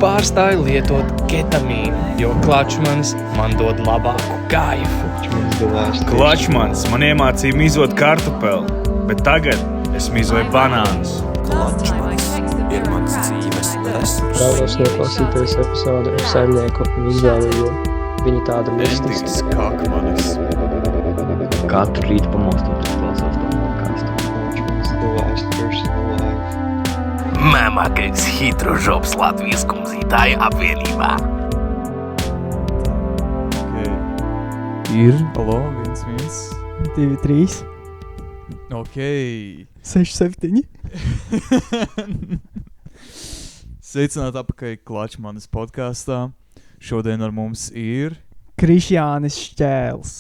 pārstāju lietot ketamīnu, jo klačmans man dod labāku kaifu. Klačmans man iemācīja mizot kartupeli, bet tagad es mizoju banānus. Klačmans ir mans dzīves resurs. Vēlos noklausīties epizodi ar saimnieku un izvēli, jo viņa tāda Endīgs kakmanis. Katru rītu pamostoties klausās to podcastu. Klačmans, the last person alive. Mēmākais hitrožops Latvijas kumzītāju apvienībā. Ir, alo, 1, 2, 3, 1. Ok. 6, 7. Sveicināt apakaļ Klačmanis podkastā. Šodien ar mums ir... Krišjānis Šķēls.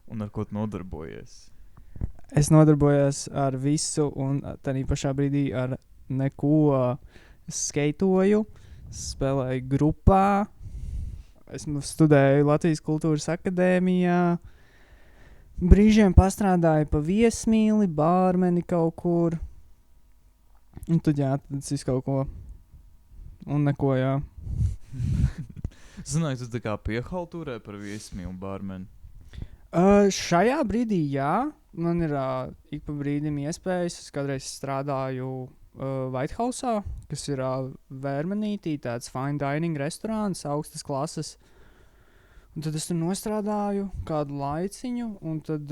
Un ar ko tu nodarbojies? Es nodarbojos ar visu un tādā pašā brīdī ar neko. Es skeitoju, spēlēju grupā, esmu studēju Latvijas kultūras akadēmijā, brīžiem pastrādāju pa viesmīli, bārmeni kaut kur. Un tad jā, tad es kaut ko un neko, jā. Zināju, tu tā kā piehaltūrē par viesmīli un bārmeni? Šajā brīdī jā, man ir ik pa brīdim iespējas. Es kādreiz strādāju White House'ā, kas ir Vērmanītī, tāds fine dining restorāns, augstas klases. Un tad es tur nostrādāju kādu laiciņu, un tad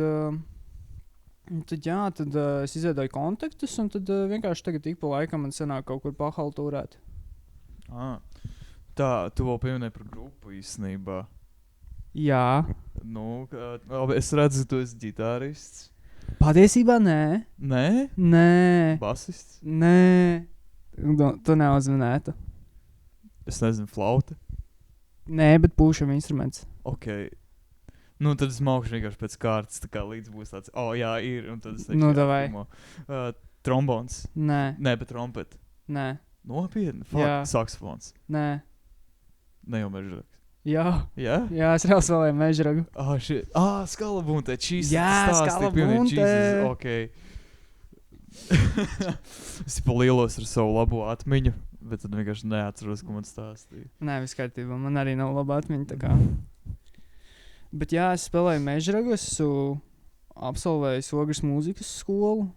es izveidoju kontaktus, un tad vienkārši tagad ik pa laikam man sanāk kaut kur pahaltūrēt. Tā, tu vēl pieminēji par grupu īstenībā. Jā. Nu, es redzu, ka tu esi ģitārists. Patiesībā nē. Nē? Nē. Basists? Nē. Tu neuzmanētu. Es nezinu, flauta? Nē, bet pūšam instruments. Ok. Nu, tad es maukšu vienkārši pēc kārtas, tā kā līdz būs tāds, jā, ir, un tad es teikšu, Nu, davai. Trombons? Nē. Nē, bet trompet. Nē. Nopietni? Jā. Saksofons? Nē. Ne jau mežraks. Jā. Jā? Jā, es reāli spēlēju mežragu. Skalabunte, šīs Jā, skalabunte. Ok. Es pa lielos ar savu labo atmiņu, bet tad vienkārši neatceros, ko man stāstīja. Nē, viss kārtībā, man arī nav laba atmiņa, tā kā. Bet jā, es spēlēju mežragu, esmu absolvējis Ogres mūzikas skolu,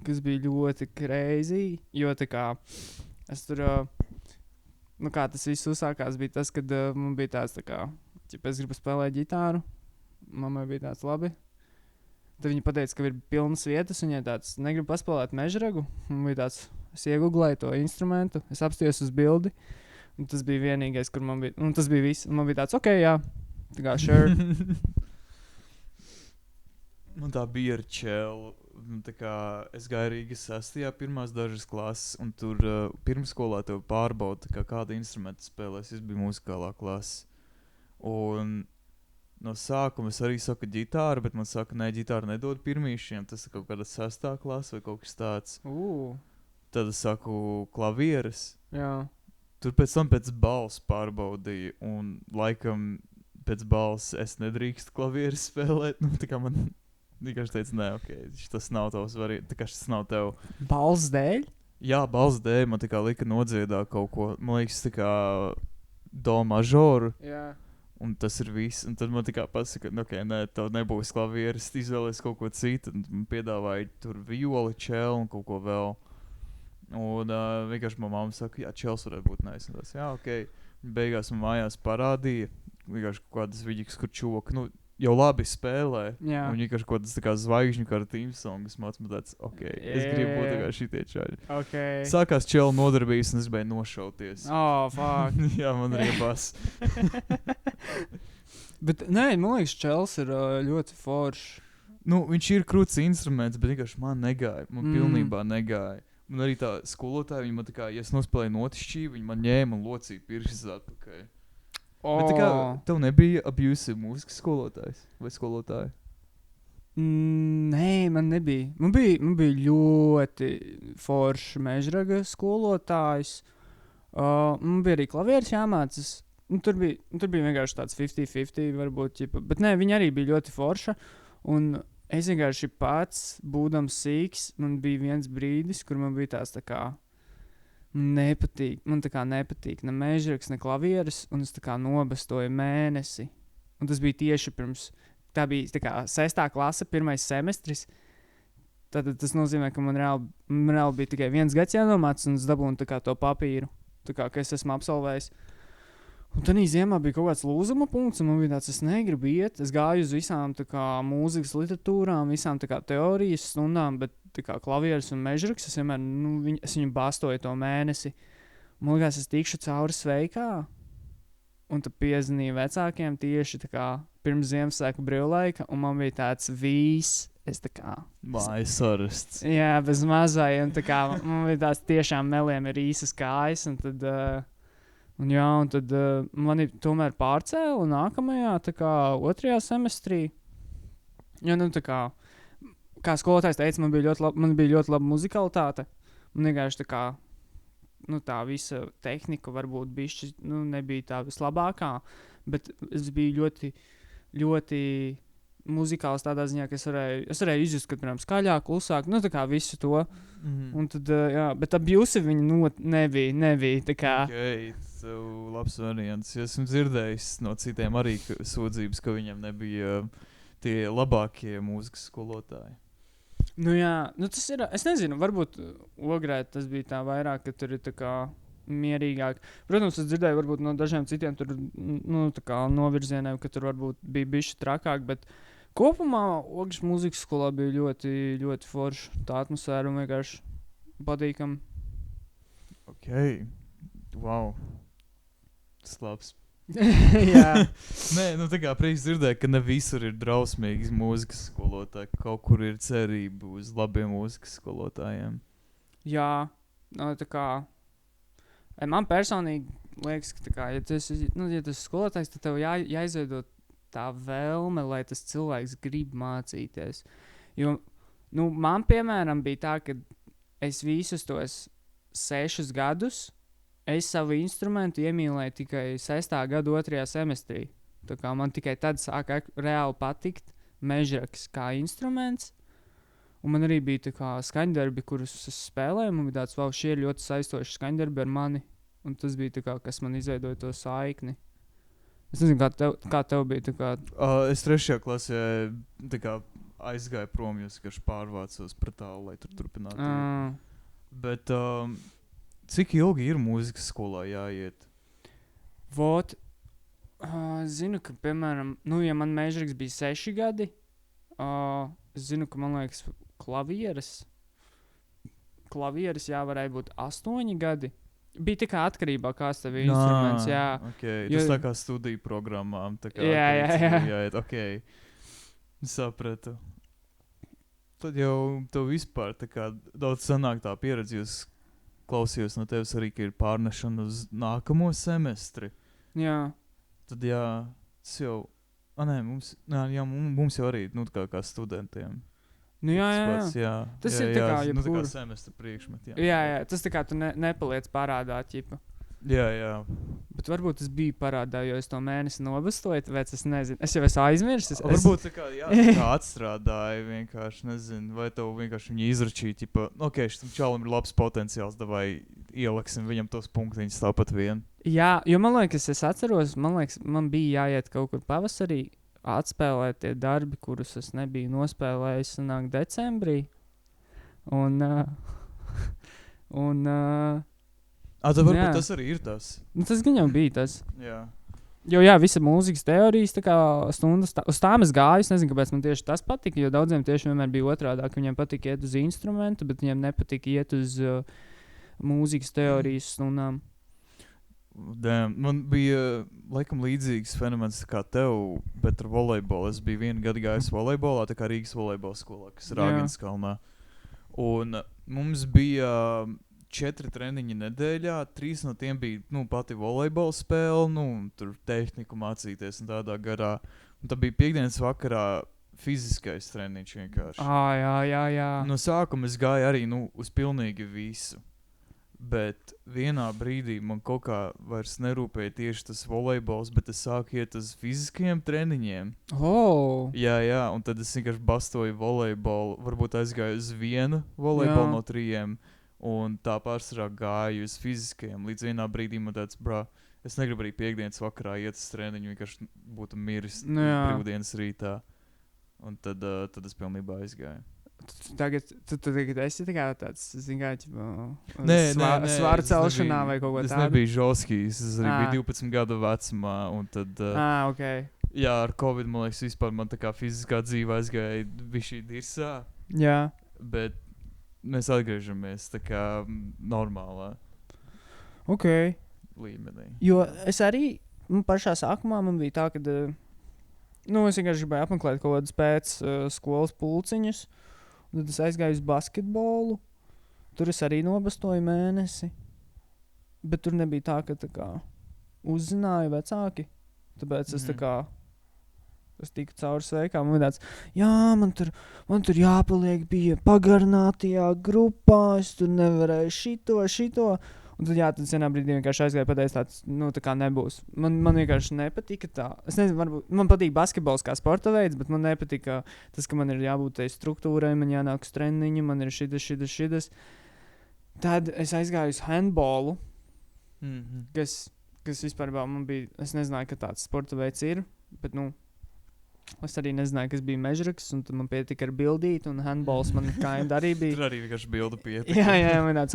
kas bija ļoti crazy, jo tā kā es tur... kā tas viss uzsākās, bija tas, kad man bija tāds tā kā, ja es gribu spēlēt ģitāru, mammai bija tāds labi. Tad viņa pateica, ka ir pilnas vietas, un ja tāds negribu paspēlēt mežragu, man bija tāds, es iegooglēju to instrumentu, es apstījos uz bildi, un tas bija vienīgais, kur man bija, un tas bija viss, un man bija tāds, ok, jā, tā kā sure. Man tā bija ar čelu. Tā kā es gāju Rīgas 6. pirmās dažas klases, un tur pirmskolā tev pārbauda, kādu instrumentu spēlēs. Es biju muzikālā klase. Un no sākuma es arī saku ģitāru, bet man saka, ne, ģitāru nedod pirmīšiem. Tas ir kaut kāda 6. klase vai kaut kas tāds. Tad es saku klavieres. Jā. Tur pēc tam pēc balss pārbaudīja, un laikam pēc balss es nedrīkstu klavieres spēlēt. Nu, tā kā man... Vienkārši teica, nē, ok, tas nav tavs variants, tā kā šis nav tev. Balss dēļ? Jā, balss dēļ, man tā kā lika nodziedā kaut ko, man liekas, tā kā do mažoru. Jā. Un tas ir viss, un tad man tā kā pasaka, ok, nē, tev nebūs klavieres, izvēlies kaut ko citu, un man piedāvāja tur violi, čelu un kaut ko vēl. Un vienkārši man mamma saka, jā, čels varētu būt nice, un tas, jā, ok. Beigās man mājās parādīja, vienkārši kaut kādas viģikas, kur čoka, jau labi spēlē, Jā. un vienkārši kaut kādas tā kā zvaigžņu kā tīmsongas māc man tāds, ok, es gribu būt tā kā šitie čaļi. Okay. Sākās čela nodarbības, un es biju nošauties. Fuck. Jā, man riebās. Bet, nē, man liekas, čels ir ļoti foršs. Nu, viņš ir krūts instruments, bet vienkārši man negāja, man pilnībā negāja. Man arī tā skolotāja, viņa man tā kā, ja es nospēlēju notišķību, viņa man ņēma un locīja pirkšas atpakaļ. Bet tā kā tev nebija abusive mūzikas skolotājs vai skolotāja? Nē, man nebija. Man bija ļoti foršs mežraga skolotājs. Man bija arī klavieres jāmācas. Tur bija vienkārši tāds 50-50 varbūt. Bet nē, viņa arī bija ļoti forša. Un es vienkārši pats, būdams sīks, man bija viens brīdis, kur man bija tā kā Man tā kā nepatīk ne mežraks, ne klavieres, un es tā kā nobestoju mēnesi. Un tas bija tieši pirms, tā bija tā kā 6. klase, 1. semestris. Tad tas nozīmē, ka man reāli bija tikai 1 gads jānomāc, un es dabūnu tā kā to papīru, tā kā, ka es esmu absolvējis. Un tad ziemā bija kaut kāds lūzuma punkts, un man bija tāds, es negribu iet. Es gāju uz visām tā kā mūzikas literatūrām, visām tā kā teorijas stundām, bet tā kā klavieres un mežraks, es vienmēr, es viņu bastoju to mēnesi. Man liekas, es tikšu cauri sveikā, un tad piezvanīju vecākiem tieši tā kā pirms Ziemassvētku brīvlaika, un man bija tāds vīs, es tā kā... Mājas arests. Jā, bez mazai, un tā kā man bija tāds tiešām meliem ir īsas kājas, un tad... Un tad mani tomēr pārcēla nākamajā, tā kā 2. semestrī. Jo, tā kā skolotājs teica, man bija ļoti laba muzikalitāte. Man vienkārši tā kā, tā visa tehnika varbūt bišķi, nebija tā vislabākā, bet es biju ļoti, ļoti muzikāls tādā ziņā, ka es varēju izjust, kad, piemēram, skaļāk, klusāk, tā kā visu to. Un tad, bet abusive viņi nebija, tā kā. Okay, tev labs variants. Es esmu dzirdējis no citiem arī sūdzības, ka viņam nebija tie labākie mūzikas skolotāji. Tas ir, es nezinu, varbūt Ogrē tas bija tā vairāk, ka tur ir tā kā mierīgāk. Protams, es dzirdēju varbūt no dažiem citiem tur, tā kā novirzieniem, ka tur varbūt bija bišķi trakāk, bet kopumā Ogres mūzikas skolā bija ļoti, ļoti forša tā atmosfēra un vienkārši patīkam. Ok, wow. Tas labs. Jā. Nē, tā kā prieks dzirdēt, ka ne visur ir drausmīgi mūzikas skolotāji, ka kaut kur ir cerība uz labiem mūzikas skolotājiem. Jā, tā kā man personīgi liekas, ka tā kā, ja tu esi skolotājs, tad tev jāizveido tā vēlme, lai tas cilvēks grib mācīties. Jo, man, piemēram, bija tā, ka es visus tos 6 gadus, es savu instrumentu iemīlēju tikai 6. gada 2. semestrī. Tā kā man tikai tad sāka reāli patikt mežraks kā instruments. Un man arī bija tā kā skaņdarbi, kurus es spēlēju. Man bija tāds, wow, šie ir ļoti saistoši skaņdarbi ar mani. Un tas bija tā kā, kas man izveidoja to saikni. Es nezinu, kā tev bija tā kā... Es 3. klasē tā kā aizgāju prom, jo es pārvācos par tālu, lai tur turpinātu. Bet cik ilgi ir mūzikas skolā jāiet? Vot, zinu, ka, piemēram, ja man mežraks bija 6 gadi, es zinu, ka, man liekas, klavieres varēja būt 8 gadi. Bija tā kā atkarībā, kāds tev ir instruments, jā. Okay. Tas tā kā studiju programmām, tā kā jāiet, ok. Sapratu. Tad jau tev vispār tā kā daudz sanāk tā pieredze, jūs klausījos no tevis arī, ka ir pārnešana uz nākamo semestri. Jā. Tad tas jau, mums jau arī, kā studentiem. Jā. Tas ir tā kā, tā kā semestra priekšmet, jā, tas tā kā tu nepaliec parādā, ķipa. Jā. Bet varbūt tas bija parādā, jo es to mēnesi nobastoju, tāpēc es nezinu. Es jau esmu aizmirsis. Varbūt tā kā atstrādāju vienkārši, nezinu, vai tev vienkārši viņi izračīja, ķipa, ok, šitam čalam ir labs potenciāls, davai ieliksim viņam tos punktiņus tāpat vien. Jā, jo man liekas, es atceros, man bija jāiet kaut kur pavasarī, atspēlēt tie darbi, kurus es nebiju nospēlējis, sanāk decembrī. Tad varbūt tas arī ir tas. Tas gan jau bija tas. Jā. Jo visa mūzikas teorijas tā kā stundas, uz tām es gāju, es nezinu, kāpēc man tieši tas patika, jo daudziem tieši vienmēr bija otrādā, ka viņiem patika iet uz instrumentu, bet viņiem nepatika iet uz mūzikas teorijas stundām. Man bija laikam līdzīgs fenomens kā tev, bet ar volejbolu. Es biju 1 gadu gājis volejbolā, tā kā Rīgas volejbola skolā, kas ir Rāgenskalnā. Un mums bija 4 treniņi nedēļā, 3 no tiem bija pati volejbola spēle, tur tehniku mācīties un tādā garā. Un tad bija piekdienas vakarā fiziskais treniņš vienkārši. Jā. No sākuma es gāju arī uz pilnīgi visu. Bet vienā brīdī man kaut kā vairs nerūpēja tieši tas volejbols, bet es sāku iet uz fiziskajiem treniņiem. Jā, un tad es vienkārši bastoju volejbolu, varbūt aizgāju uz 1 volejbolu no 3. Un tā pārsvarā gāju uz fiziskajiem. Līdz vienā brīdī man tāds, es negribu arī piekdienas vakarā iet uz treniņu, vienkārši būtu miris brīvdienas rītā. Un tad es pilnībā aizgāju. Tu tagad esi tāds, zini, Nē, svāru celšanā vai kaut ko tādu? Es nebiju žoskijs, es arī biju 12 gadu vecumā, un tad, okay. Jā, ar Covid, man liekas, vispār man tā kā fiziskā dzīve aizgāja bišķī dirsā, Jā. bet mēs atgriežamies tā kā normālā līmenī. Jo es arī, pašā sākumā man bija tā, ka, es vienkārši gribēju apmeklēt kaut kādus pēc skolas pulciņus, un tad es aizgāju uz basketbolu, tur es arī nobastoju mēnesi, bet tur nebija tā, ka tā kā uzzināju vecāki, tāpēc es tā kā, es tiku cauri sveikām, un tāds, jā, man tur jāpaliek bija pagarinātajā grupā, es tur nevarēju šito, un tad tad vienā brīdī vienkārši aizgāju pateikt tāds, tā kā nebūs. Man vienkārši nepatika tā. Es nezinu, varbūt, man patīk basketbols kā sporta veids, bet man nepatika tas, ka man ir jābūt tai struktūrai, man jānāk uz treniņu, man ir šitas. Tad es aizgāju uz handbolu, kas vispār man bija, es nezināju, ka tāds sporta veids ir, bet, es arī nezināju, kas bija mežraks, un tad man pietika ar bildīt, un handballs man kinda arī bija. Tur arī vienkārši bildu pietika. Jā, man tāds,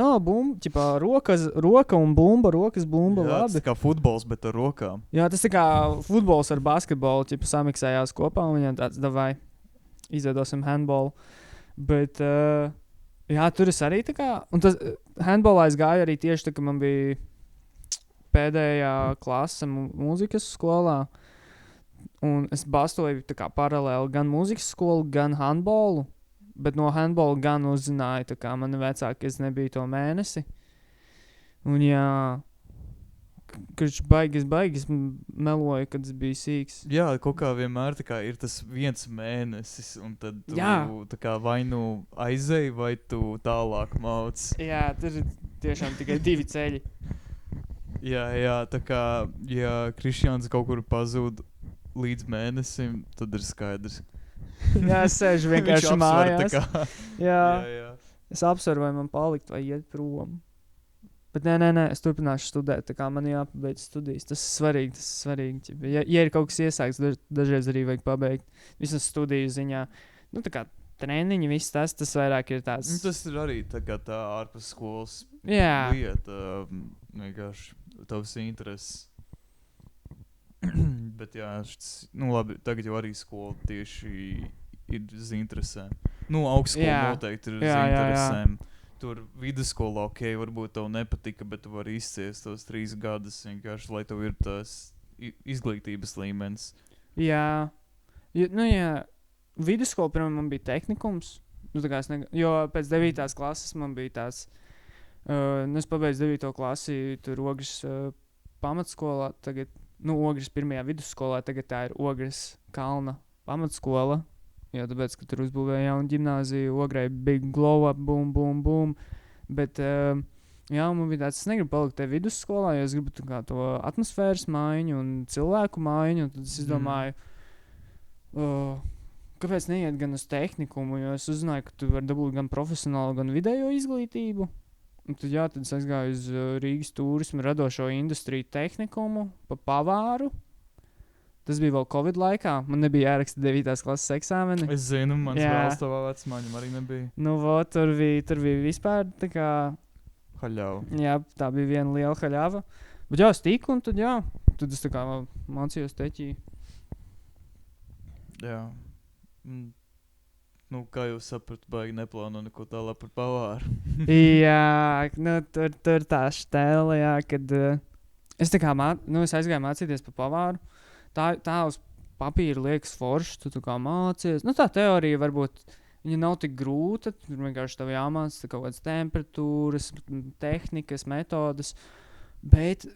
roka un bumba, rokas bumba, jā, labi. Tas kā futbols, bet ar rokām. Jā, tas tā kā futbols ar basketbolu, samiksējās kopā, un viņam tāds, davai, izveidosim handballu. Bet, jā, tur es arī tā kā, un tas handballā es gāju arī tieši tā, ka man bija pēdējā klase mūzikas skolā, un es bastoju tā kā paralēli gan mūzikas skolu, gan handbolu, bet no handbola gan uzzināju, tā kā mani vecāki, es nebiju to mēnesi. Un jā, kurš baigas meloju, kad es biju sīks. Jā, kaut kā vienmēr tā kā ir tas viens mēnesis, un tad tu tā kā vai aizēji, vai tu tālāk mauc. Jā, tur ir tiešām tikai 2 ceļi. Jā, tā kā, ja Krišjāns kaut kur pazūd līdz mēnesim, tad ir skaidrs. Jā, es sēžu vienkārši mājās. Jā. Es apsveru, vai man palikt vai iet prom. Bet nē, es turpināšu studēt, tā kā man jāpabeidz studijas. Tas ir svarīgi. Ja ir kaut kas iesākts, dažreiz arī vajag pabeigt. Visas studiju ziņā. Tā kā treniņi, viss tas vairāk ir tāds. Tas ir arī tā kā tā ārpus skolas lieta. Vienkārši tavs intereses. Bet jā, labi, tagad jau arī skola tieši ir uz interesēm. Augstskola noteikti ir uz interesēm. Tur vidusskolā, varbūt tev nepatika, bet tu vari izciest tos 3 gadus vienkārši, lai tev ir tās izglītības līmenis. Jā. Vidusskola, pirmā man bija tehnikums. Jo pēc 9. klases man bija tāds, es pabeidzu 9. klasi, tur Ogres pamatskolā, tagad, Ogres 1. vidusskolā, tagad tā ir Ogres kalna pamatskola, jo tāpēc, ka tur uzbūvēja jaunu ģimnāziju, Ogrei big glow up, boom, bet, man bija tāds, es negribu palikt te vidusskolā, jo es gribu to atmosfēras maiņu un cilvēku maiņu, un tad es izdomāju, kāpēc neiet gan uz tehnikumu, jo es uzzināju, ka tu vari dabūt gan profesionālu, gan vidējo izglītību. Un tad, tad es aizgāju uz Rīgas turismu radošo industriju tehnikumu pa pavāru. Tas bija vēl Covid laikā. Man nebija jāraksta 9. klases eksāmeni. Es zinu, mans brālis tavā vecumā viņam arī nebija. Tur bija vispār tā kā... Haļava. Jā, tā bija viena liela haļava. Bet es tiku, un tad es tā kā mācījos teķī. Jā. Kā jūs sapratu, baigi neplāno neko tālāk par pavāru. Jā, tur tā štēle, kad es tā kā es aizgāju mācīties par pavāru. Tā uz papīra liekas forši, tu kā mācies. Tā teorija varbūt, viņa nav tik grūta, tur vienkārši tev jāmāca kaut kādas temperatūras, tehnikas, metodas, bet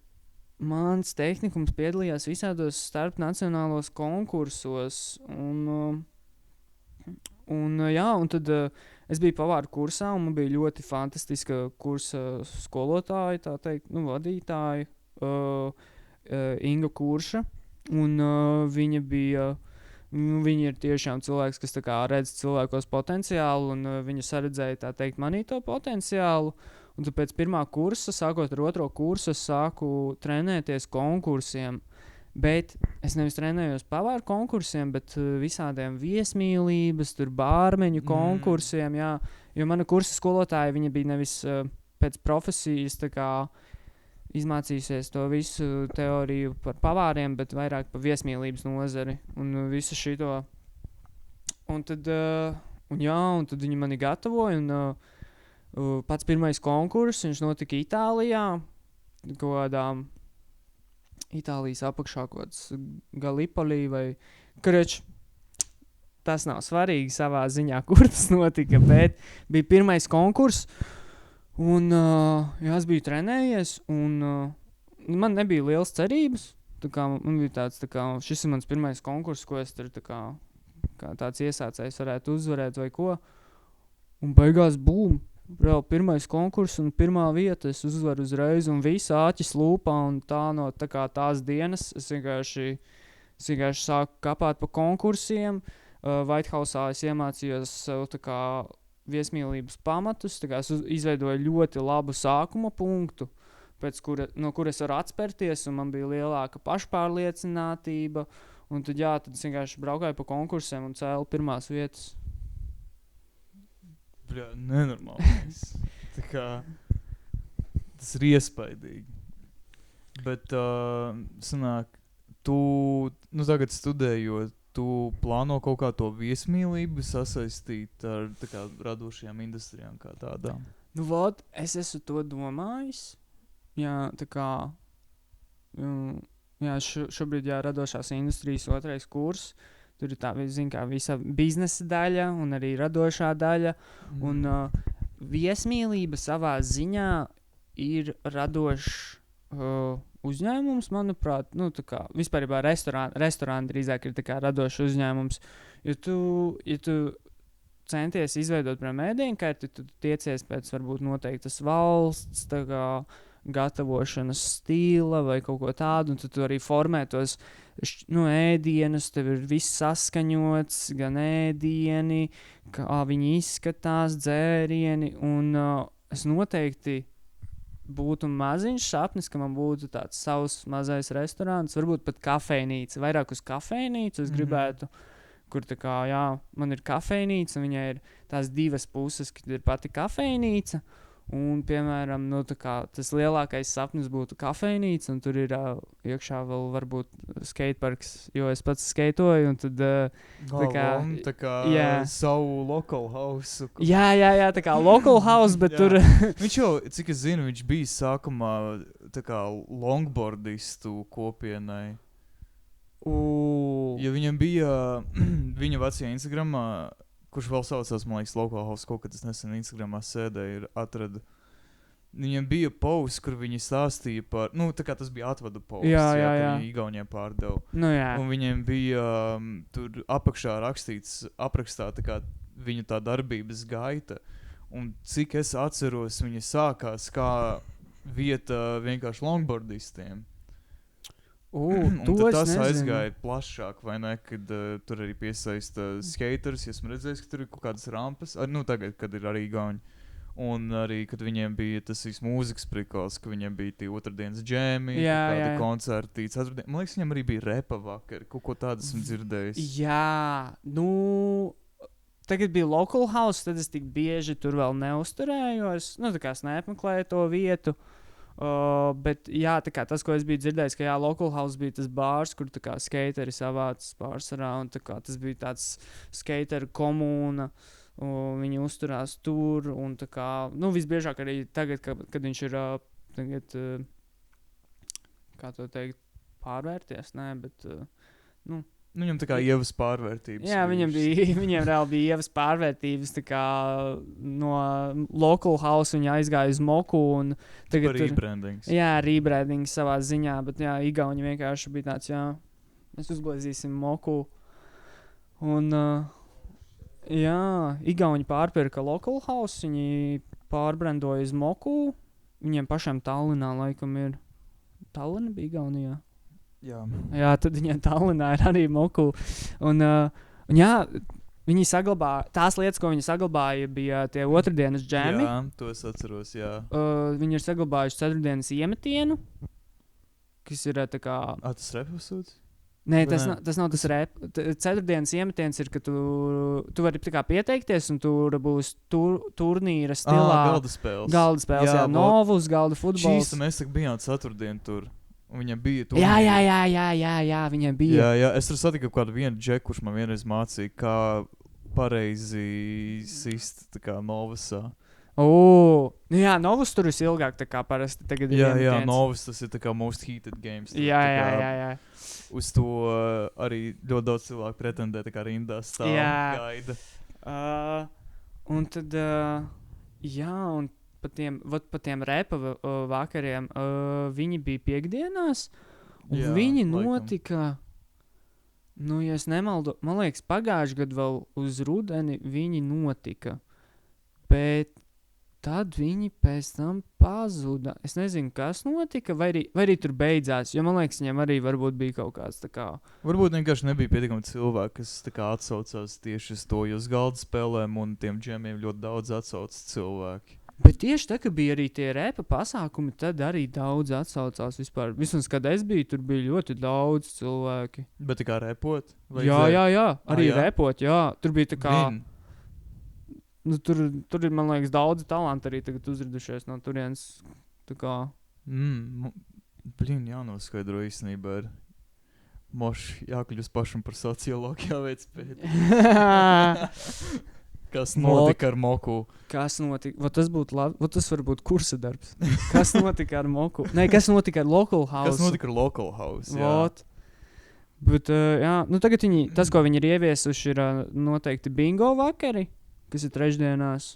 mans tehnikums piedalījās visādos starpnacionālos konkursos, un tad es biju pavāru kursā, un man bija ļoti fantastiska kursa skolotāja, tā teikt, vadītāja, Inga Kurša, un viņa ir tiešām cilvēks, kas tā kā redz cilvēkos potenciālu, un viņa saredzēja, tā teikt, manī to potenciālu, Un tad pēc pirmā kursa, sākot ar 2. kursu, es sāku trenēties konkursiem. Bet es nevis trenējos pavāru konkursiem, bet visādiem viesmīlības, tur bārmeņu konkursiem, jā. Jo mana kursa skolotāja, viņa bija nevis pēc profesijas tā kā izmācījusies to visu teoriju par pavāriem, bet vairāk par viesmīlības nozari un visu šito. Un tad viņi mani gatavoja un pats pirmais konkurss, viņš notika Itālijā, kaut kādām Itālijas apakšā kaut kāds Galipolī vai Kareč. Tas nav svarīgi savā ziņā, kur tas notika, bet bija pirmais konkurss. Un es biju trenējies, un man nebija liels cerības. Tā kā man bija tāds, šis ir mans pirmais konkurss, ko es tur kā tāds iesācējs varētu uzvarēt vai ko. Un beigās bum, vēl pirmais konkurss un pirmā vieta es uzvaru uzreiz un visi āķis lūpā un tā no tās dienas es vienkārši sāku kapāt pa konkursiem. White House'ā es iemācījos sev viesmīlības pamatus, es izveidoju ļoti labu sākuma punktu, no kura es varu atspērties, un man bija lielāka pašpārliecinātība, un tad es vienkārši braukāju pa konkursiem un cēlu pirmās vietas. Bļā, nenormāls. Tas ir iespaidīgi. Bet, sanāk, tagad studējot, tu plāno kaut kā to viesmīlību sasaistīt ar radošajām industrijām kā tādām? Es esmu to domājis. Jā, šobrīd radošās industrijas 2. kurs. Tur ir visa biznesa daļa un arī radošā daļa. Un viesmīlība savā ziņā ir radošs uzņēmums, manuprāt, vispārībā restorāni drīzāk ir radošs uzņēmums, ja tu centies izveidot ēdienkarti, tu tiecies pēc varbūt noteiktas valsts, gatavošanas stila vai kaut ko tādu, un tu arī formē tos ēdienus, tev ir viss saskaņots, gan ēdieni, kā viņi izskatās, dzērieni, un es noteikti būtu maziņš sapnis, ka man būtu tāds savs mazais restorāns, varbūt pat kafejnīca, vairāk uz kafejnīcu es gribētu, kur man ir kafejnīca, un viņai ir tās divas puses, kad ir pati kafejnīca, un, piemēram, tas lielākais sapnis būtu kafejnīca, un tur ir iekšā vēl varbūt skateparks, jo es pats skaitoju, un tad savu local house. Jā, tā kā local house, bet tur... Viņš jau, cik es zinu, viņš bija sākumā longboardistu kopienai. Ja viņam bija viņa vecajā Instagramā, kurš vēl saucās, man liekas, Local House, kaut kad es nesen Instagramā sēdēju, atradu. Viņam bija posts, kur viņi stāstīja par, tas bija atvadu posts, jā. Ka viņi Igaunijā pārdeva. Un viņiem bija tur apakšā rakstīts, aprakstā viņa tā darbības gaita. Un cik es atceros, viņa sākās kā vieta vienkārši longboardistiem. Un tas aizgāja plašāk, vai ne, kad tur arī piesaista skaterus, ja esmu redzējis, ka tur ir kaut kādas rampas, tagad, kad ir arī Igauni. Un arī, kad viņiem bija tas mūzikas prikals, ka viņiem bija tie otrdienas džēmi, kādi koncerti, ceturtdien. Man liekas, viņam arī bija repa vakar, kaut ko tādu esmu dzirdējis. Jā, tagad bija Local House, tad es tik bieži tur vēl neuzturējos, es neapmeklēju to vietu. Bet jā, tas, ko es biju dzirdējis, ka Local House bija tas bārs, kur skateri savācas pārsvarā, un tas bija tāds skateru komūna, viņi uzturās tur, un visbiežāk arī tagad, kad viņš ir kā to teikt, pārvērties, bet, viņam ievas pārvērtības. Jā, viņiem reāli bija ievas pārvērtības, no Local House viņa aizgāja uz Moku, un tagad rebrandings. Jā, rebrandings savā ziņā, bet Igauni vienkārši bija tāds, mēs uzglaizīsim Moku. Un, Igauni pārpirka Local House, viņi pārbrandoja uz Moku, viņiem pašiem Tallinā laikam ir. Tallina bija Igaunijā? Jā, tad viņiem Tallinā ir arī Moku. Un viņi saglabāja, tās lietas, ko viņi saglabāja, bija tie otrdienas džemi. Jā, to es atceros, jā. Viņi ir saglabājuši ceturtdienas iemetienu, kas ir tā kā... Tas repusūds? Nē, tas nav tas rep. Ceturtdienas iemetiens ir, ka tu vari tā kā pieteikties, un tur būs turnīra stilā. Galda spēles. Galda spēles, jā. Novus, galda futbols. Šīs, mēs bijām ceturtdien tur. Un viņam bija turnīri. Jā, viņam bija. Jā, es tur satiku kādu vienu džeku, kurš man vienreiz mācīja, kā pareizi sist, tā kā Novusā. Jā, Novus tur ir ilgāk, tā kā parasti tagad ir jā, Novus, tas ir tā kā most heated games. Tur, jā. Uz to arī ļoti daudz cilvēku pretendē, tā kā rindā stāv, gaida. Un tad, un pa tiem repa vakariem, viņi bija piekdienās, un viņi notika, ja es nemaldu, man liekas, pagājuši gadu vēl uz rudeni viņi notika, bet tad viņi pēc tam pazuda. Es nezinu, kas notika, vai arī tur beidzās, jo man liekas, viņam arī varbūt bija kaut kāds tā kā... Varbūt vienkārši nebija pietiekami cilvēki, kas tā kā atsaucās tieši uz to, jo uz galda spēlēm un tiem džemiem ļoti daudz atsaucas cilvēki. Bet tieši tā, ka bija arī tie repa pasākumi, tad arī daudz atsaucās vispār. Vismaz, kad es biju, tur bija ļoti daudz cilvēki. Bet tā kā repot? Jā, arī repot, jā. Tur bija tā kā... Nu, tur ir, man liekas, daudzi talanti arī tagad uzradušies no turienes, tā kā... Jānoskaidro īstenībā ir moši jākļūst pašam par sociologu, jāveic pēdī. Kas notika ar Moku? Kas notika? Tas būtu labi, tas var būt kursa darbs. Kas notika ar Moku? Nē, kas notika ar Local House? Kas notika ar Local House, jā. Bet, tagad tas, ko viņi ir ieviesuši, ir noteikti bingo vakari. Kas ir trešdienās.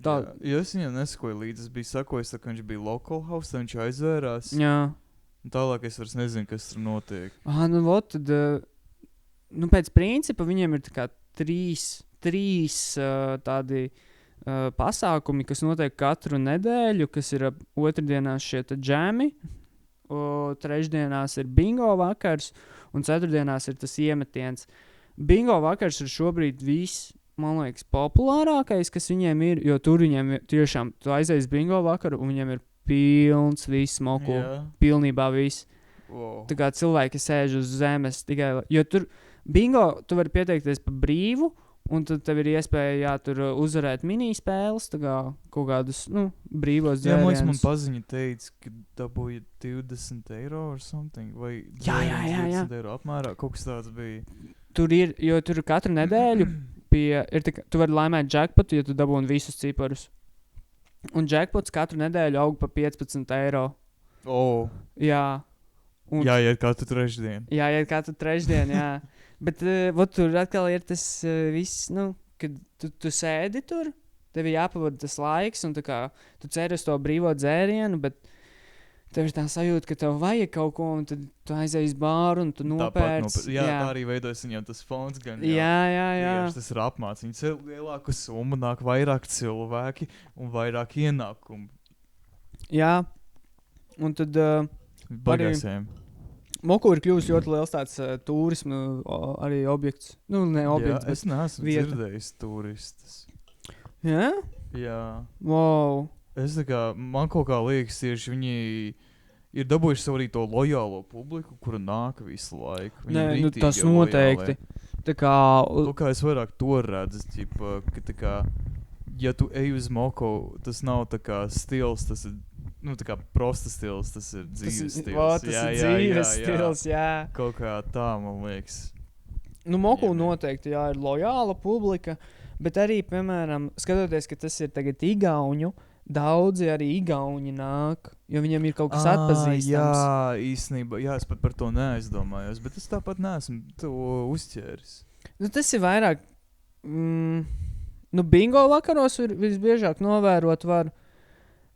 Es viņam nesakoju līdzi. Es biju sakojis, ka viņš bija Local House, tad viņš aizvērās. Jā. Un tālāk es vairs nezinu, kas tur notiek. Tad, pēc principa viņiem ir tā kā trīs tādi pasākumi, kas notiek katru nedēļu, kas ir otrdienās šie džemi, trešdienās ir bingo vakars, un ceturtdienās ir tas iemetiens. Bingo vakars ir šobrīd man liekas, populārākais, kas viņiem ir, jo tur viņiem tiešām, tu aizies bingo vakaru, un viņiem ir pilns viss Moku, pilnībā viss. Wow. Tā kā cilvēki sēž uz zemes tikai, jo tur bingo, tu vari pieteikties pa brīvu, un tad tev ir iespēja, tur uzvarēt minispēles, tā kā kaut kādus, brīvos dzērienus. Jā, man liekas, man paziņa teica, ka dabūja 20 eiro or something, vai 20 eiro apmērā, kaut kas tāds bija. Tur ir, jo tur katru nedēļu tu vari laimēt jackpotu, ja tu dabūni visus ciparus. Un jackpots katru nedēļu aug pa 15 eiro. Jā. Jāiet katru trešdienu. Jāiet katru trešdienu, jā. Bet tur atkal ir tas viss, kad tu sēdi tur, tev jāpavada tas laiks, un tā kā tu ceri uz to brīvo dzērienu, bet tev ir tā sajūta, ka tev vajag kaut ko, un tad tu aizēji uz bāru, un tu nopērc. Jā, tā arī veidojas viņam tas fonds gan. Jā. Tas ir apmāc. Viņas ir lielāku summu, nāk vairāk cilvēki un vairāk ienākumu. Jā. Un tad... Bagāsiem. Moku ir kļuvis ļoti liels tāds turismu arī objekts. Ne objekts, bet es neesmu dzirdējis turistus. Jā? Jā. Wow. Man kaut kā liekas, tieši viņi ir dabūjuši sev arī to lojālo publiku, kura nāk visu laiku. Nē, tas noteikti. Tā kā es vairāk to redzu, ka tā kā, ja tu ej uz Moku, tas nav tā kā stils, tas ir, tā kā prosta stils, tas ir dzīves stils. Tas ir dzīves stils, jā. Kaut kā tā, man liekas. Moku noteikti, jā, ir lojāla publika, bet arī, piemēram, skatoties, ka tas ir tagad igauņu, daudzi arī igauņi nāk, jo viņiem ir kaut kas atpazīstams. Jā, īstenībā, es pat par to neaizdomājos, bet es tāpat neesmu to uzķēris. Tas ir vairāk, bingo vakaros visbiežāk novērot var,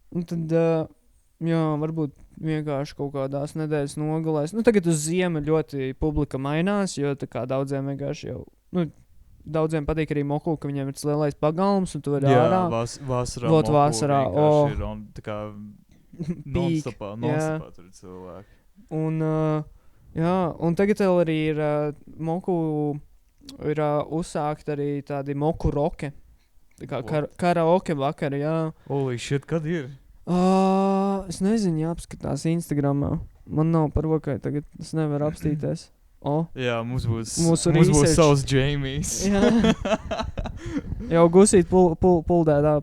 un tad, varbūt vienkārši kaut kādās nedēļas nogalēs. Tagad uz ziemu ļoti publika mainās, jo tā kā daudziem vienkārši jau, daudziem patīk arī Moku, ka viņiem ir tas lielais pagalms, un tu vari ārā. Vasarā Moku vienkārši ir tā kā non-stopā tur ir cilvēki. Un tagad vēl arī ir Moku Ir uzsākt arī tādi moku roke. Tā kā What? karaoke vakari, jā. Holy shit, kad ir? Es nezinu, jāapskatās Instagramā. Man nav par rokai tagad, es nevaru apstīties. Jā, mums būs Mūsu savs Jamies. Jā. Jau gusīt puldēdā.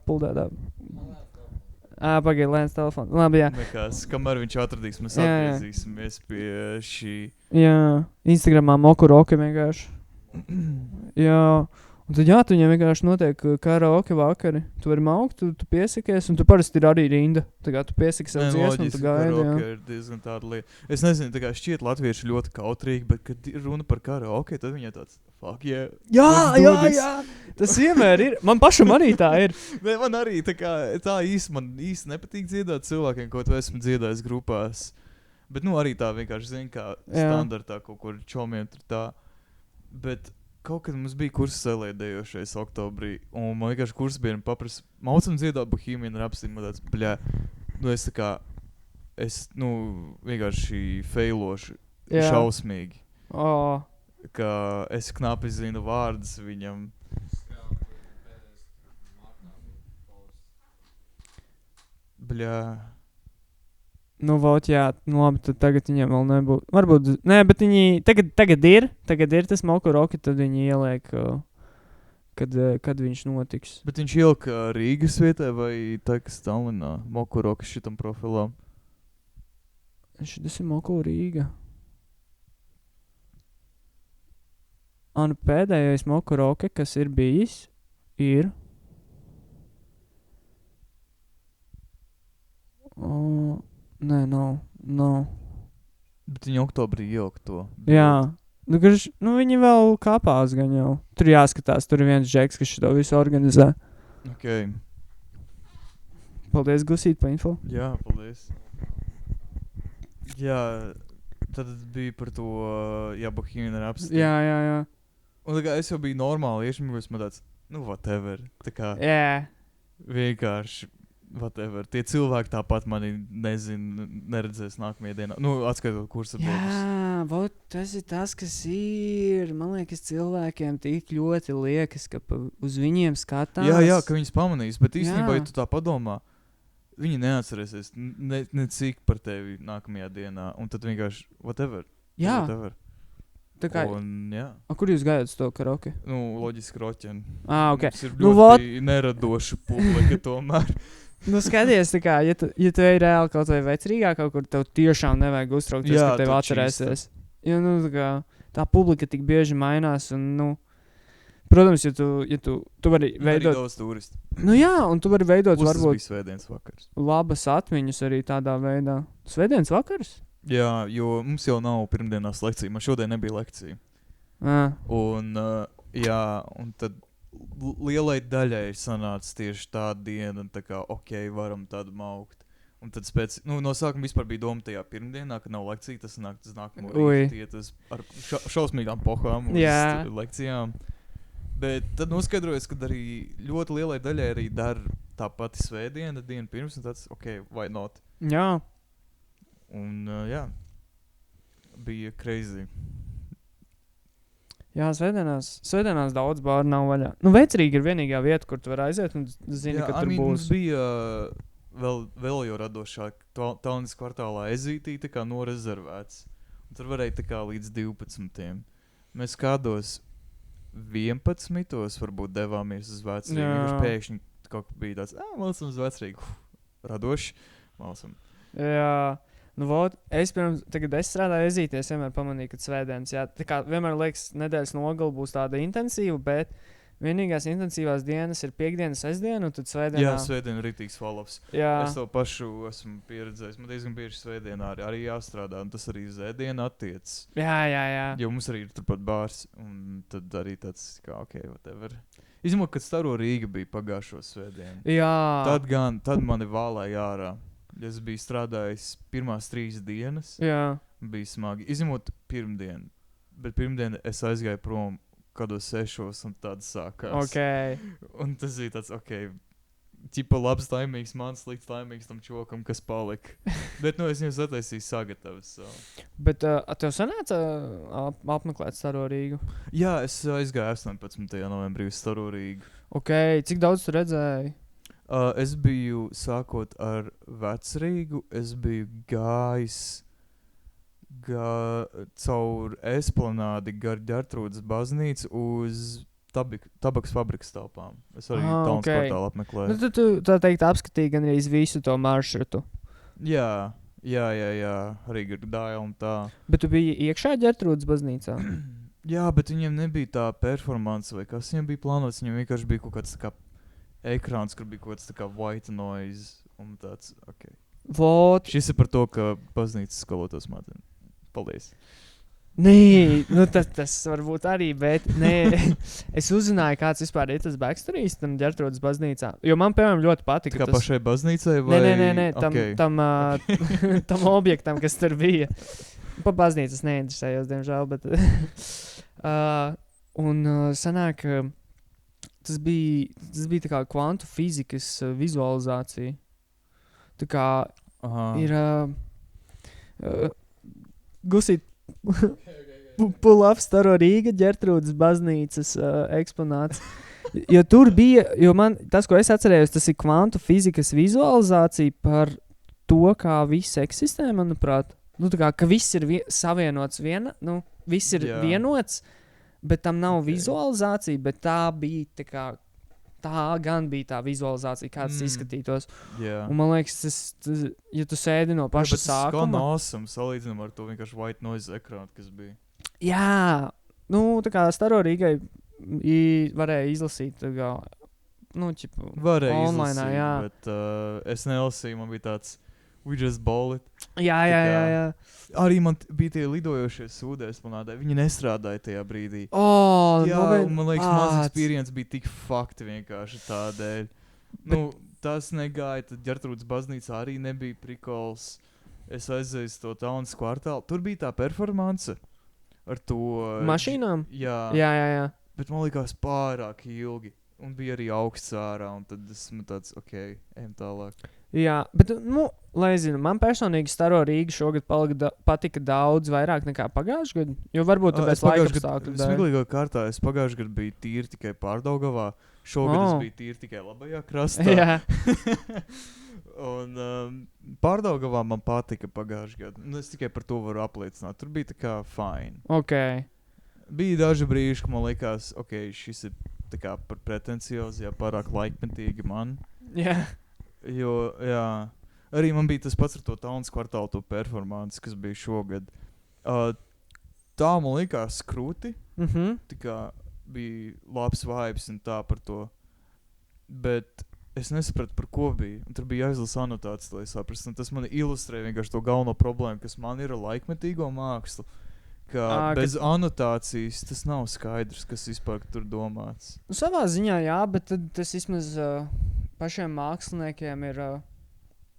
Pagaid, lēns telefonu. Labi, jā. Nekas, kamēr viņš atradīs, mēs Jā. atgriezīsimies pie šī. Jā, Instagramā moku roke vienkārši. Jā. Un tad tu viņam vienkārši notiek karaoke vakari. Tu vari maukt, tu piesakies, un tu parasti ir arī rinda. Tā kā tu piesaki savu dziesmu, un tu gaidi, karaoke ir diezgan tāda lieta. Es nezinu, tā kā šķiet latvieši ļoti kautrīgi, bet kad ir runa par karaoke, tad viņai tāds, fuck yeah. let's do this. Tas vienmēr ir. Man pašam arī tā ir. Ne, man arī tā man īsti nepatīk dziedāt cilvēkiem, ko tu esmu dziedājis grupās. Bet arī tā vienkārši zin, kā standartā kaut kur čomiem tur tā. Bet kaut kad mums bija kurss saliedējošais oktobrī, un man vienkārši kursbiedri paprasa, maucam dziedāt Bohemian Rhapsody, man tāds, bļā, es vienkārši feilošu šausmīgi, ka es knapi zinu vārdus viņam. Bļā. Vot, jā, labi, tad tagad viņiem vēl nebūtu. Varbūt, nē, bet viņi tagad ir tas moku roki, tad viņi ieliek, kad viņš notiks. Bet viņš ielika Rīgas vietā vai Tekas Tallinā moku roki šitam profilam? Tas ir moku Rīga. Un pēdējais moku roki, kas ir bijis, ir... Nē, nav. Bet viņi oktobrī ielika to. Jā. Viņi vēl kāpās gan jau. Tur jāskatās, tur ir viens džeks, kas šo visu organizē. Ok. Paldies, Gusīt, pa info. Jā, paldies. Jā, tad bija par to, Bohemian Rhapsody. Jā. Un tā kā es jau biju normāli iešmigos, man tāds, whatever. Tā kā vienkārši... Whatever. Tie cilvēki tāpat mani neredzēs nākamajā dienā. Atskaitot kursa beigas. Jā, tas ir tas, kas ir. Man liekas, cilvēkiem tik ļoti liekas, ka uz viņiem skatās. Jā, ka viņas pamanīs, bet īstenībā, ja tu tā padomā, viņi neatcerēsies ne cik par tevi nākamajā dienā, un tad vienkārši whatever. Jā. Whatever. Tā kā, kur jūs gājat uz to karaoke? Loģiski roķeni. Ok. Mums ir ļoti neradoša publika tomēr. Skaties, tā kā, ja tu ej reāli kaut vai vecrīgā kaut kur, tev tiešām nevajag uztraukties, ka tev atcerēsies. Jo, tā publika tik bieži mainās, un, protams, ja tu vari veidot... Arī daudz turistu. Jā, un tu vari veidot, varbūt... Tas bija svētdienas vakars. Labas atmiņas arī tādā veidā. Svētdienas vakars? Jā, jo mums jau nav pirmdienās lekcija. Man šodien nebija lekcija. Un, un tad... Lielai daļai sanāca tieši tā diena, tā kā, varam tādu maukt. Un tad no sākuma vispār bija doma tajā pirmdienā, ka nav lekcija, tas nākamo rītu iet ar šausmīgām pohām uz lekcijām. Bet tad noskaidrojas, ka arī ļoti lielai daļai arī dara tā pati svētdiena, diena pirms, un tāds, why not? Jā. Un, bija crazy. Jā, svētdienās daudz bāru nav vaļā. Vecrīgi ir vienīgā vieta, kur tu var aiziet un zini, ka tur būs. Mums bija vēl jau radošāk Tallinas kvartālā ezītī tā kā norezervēts. Un tur varēja tā kā līdz 12. Mēs kādos 11. varbūt devāmies uz Vecrīgu. Viņš pēkšņi kaut kā bija tāds, malsam uz Vecrīgu. Radoši, malsam. Jā. Es strādāju ezīties, vienmēr pamanīju, ka svētdienas, tā kā vienmēr liekas, nedēļas nogala būs tāda intensīva, bet vienīgās intensīvās dienas ir piekdiena, sestdiena, un tad svētdienā... Jā, svētdiena ritīgs fall-offs. Es to pašu esmu pieredzējis, man diezgan bieži svētdienā arī jāstrādā, un tas arī zēdiena attiec. Jā. Jo mums arī ir turpat bārs, un tad arī tāds, kā, whatever. Izmot, kad Staro Rīga bija pagājušo svētdienu. Jā. Tad mani vālēja ārā. Es biju strādājis pirmās 3 dienas. Jā. Bija smagi. Izņemot pirmdienu. Bet pirmdienu es aizgāju prom kādos 6 un tad sākās. Ok. Un tas bija tāds, ķipa labs taimīgs, man slikts taimīgs tam čokam, kas palika. Bet, es viņus attaisīju sagatavas. So. Bet tev sanāca apmeklēt Staro Rīgu? Jā, es aizgāju 18. novembrī uz Staro Rīgu. Ok, cik daudz tu redzēji? Es biju, sākot ar Vecrīgu, es biju gājis caur Esplanādi gar Ģertrūdes baznīcu uz tabaks fabrikas telpām. Es arī Taunas kvartālu apmeklēju. Nu, tu tā teikt apskatīji gan arī visu to maršrutu. Jā, arī gādāja un tā. Bet tu biji iekšā Ģertrūdes baznīcā? Jā, bet viņiem nebija tā performance vai kas viņiem bija plānots. Viņiem vienkārši bija kaut kāds tā kā ekrāns, kur bija kaut kāds tā kā white noise un tāds, ok. Vot. Šis ir par to, ka baznīcas skolotājs mācina. Paldies. Nē, tas varbūt arī, bet es uzzināju, kāds vispār ir tas backstories tam Ģertrūdes baznīcā. Jo man, piemēram, ļoti patika. Tā kā pašai baznīcai vai? Nē, tam objektam, kas tur bija. Pa baznīcas neinteresējos, diemžēl, bet... sanāk, tas bija tā kā kvantu fizikas vizualizācija. Tā kā ir... Gusīt pull up Staro Rīga Ģertrūdes baznīcas eksponāts. Jo tur bija, tas, ko es atcerējos, tas ir kvantu fizikas vizualizācija par to, kā viss eksistē, manuprāt. Tā kā, ka viss ir savienots viss ir vienots, bet tam nav vizualizācija, bet tā bija tā kā, tā gan bija tā vizualizācija, kā tas izskatītos. Yeah. Un man liekas, tas, ja tu sēdi no paša sākuma... Tas skan awesome, salīdzinām ar to vienkārši white noise ekrānu, kas bija. Jā, tā kā Staro Rīgai varēja izlasīt, tā kā, varēja online, izlasīt, jā. Bet es nelasīju, man bija tāds... We just ball it. Jā. Arī man bija tie lidojošie sūdē Esplanādē. Viņi nestrādāja tajā brīdī. Man liekas, mans experience bija tik fakti vienkārši tādēļ. Tas negāja, tad Ģertrūdes baznīca arī nebija prikols. Es aizēju to Taunas kvartālu. Tur bija tā performance ar to... Mašīnām? Jā. Bet man likās pārāk ilgi. Un bija arī augsts ārā, un tad esmu tāds, ok, ejam tālāk. Jā, bet, lai zinu, man personīgi Staro Rīga šogad patika daudz vairāk nekā pagājušajā gadu, jo varbūt tāpēc laikapstākļu dēļ. Smieklīgā kārtā es pagājušajā gadu biju tīri tikai Pārdaugavā, šogad es biju tīri tikai labajā krastā. Jā. Un Pārdaugavā man patika pagājušajā gadu, es tikai par to varu apliecināt, tur bija tā kā fine. Ok. Bija daži brīži, ka man likās, ok, šis ir tā kā par pretenciozi, pārāk laikmetīgi man. Jā. Jo, arī man bija tas pats ar to Taunas kvartālu, to performance, kas bija šogad. Tā man likās krūti, tā kā bija labs vibes un tā par to, bet es nesapratu, par ko bija. Un tur bija jāizlasa anotācijas, lai saprastu. Un tas man ilustrē vienkārši to galveno problēmu, kas man ir ar laikmetīgo mākslu. Bez anotācijas tas nav skaidrs, kas vispār tur domāts. Savā ziņā jā, bet tad tas vismaz pašiem māksliniekiem ir,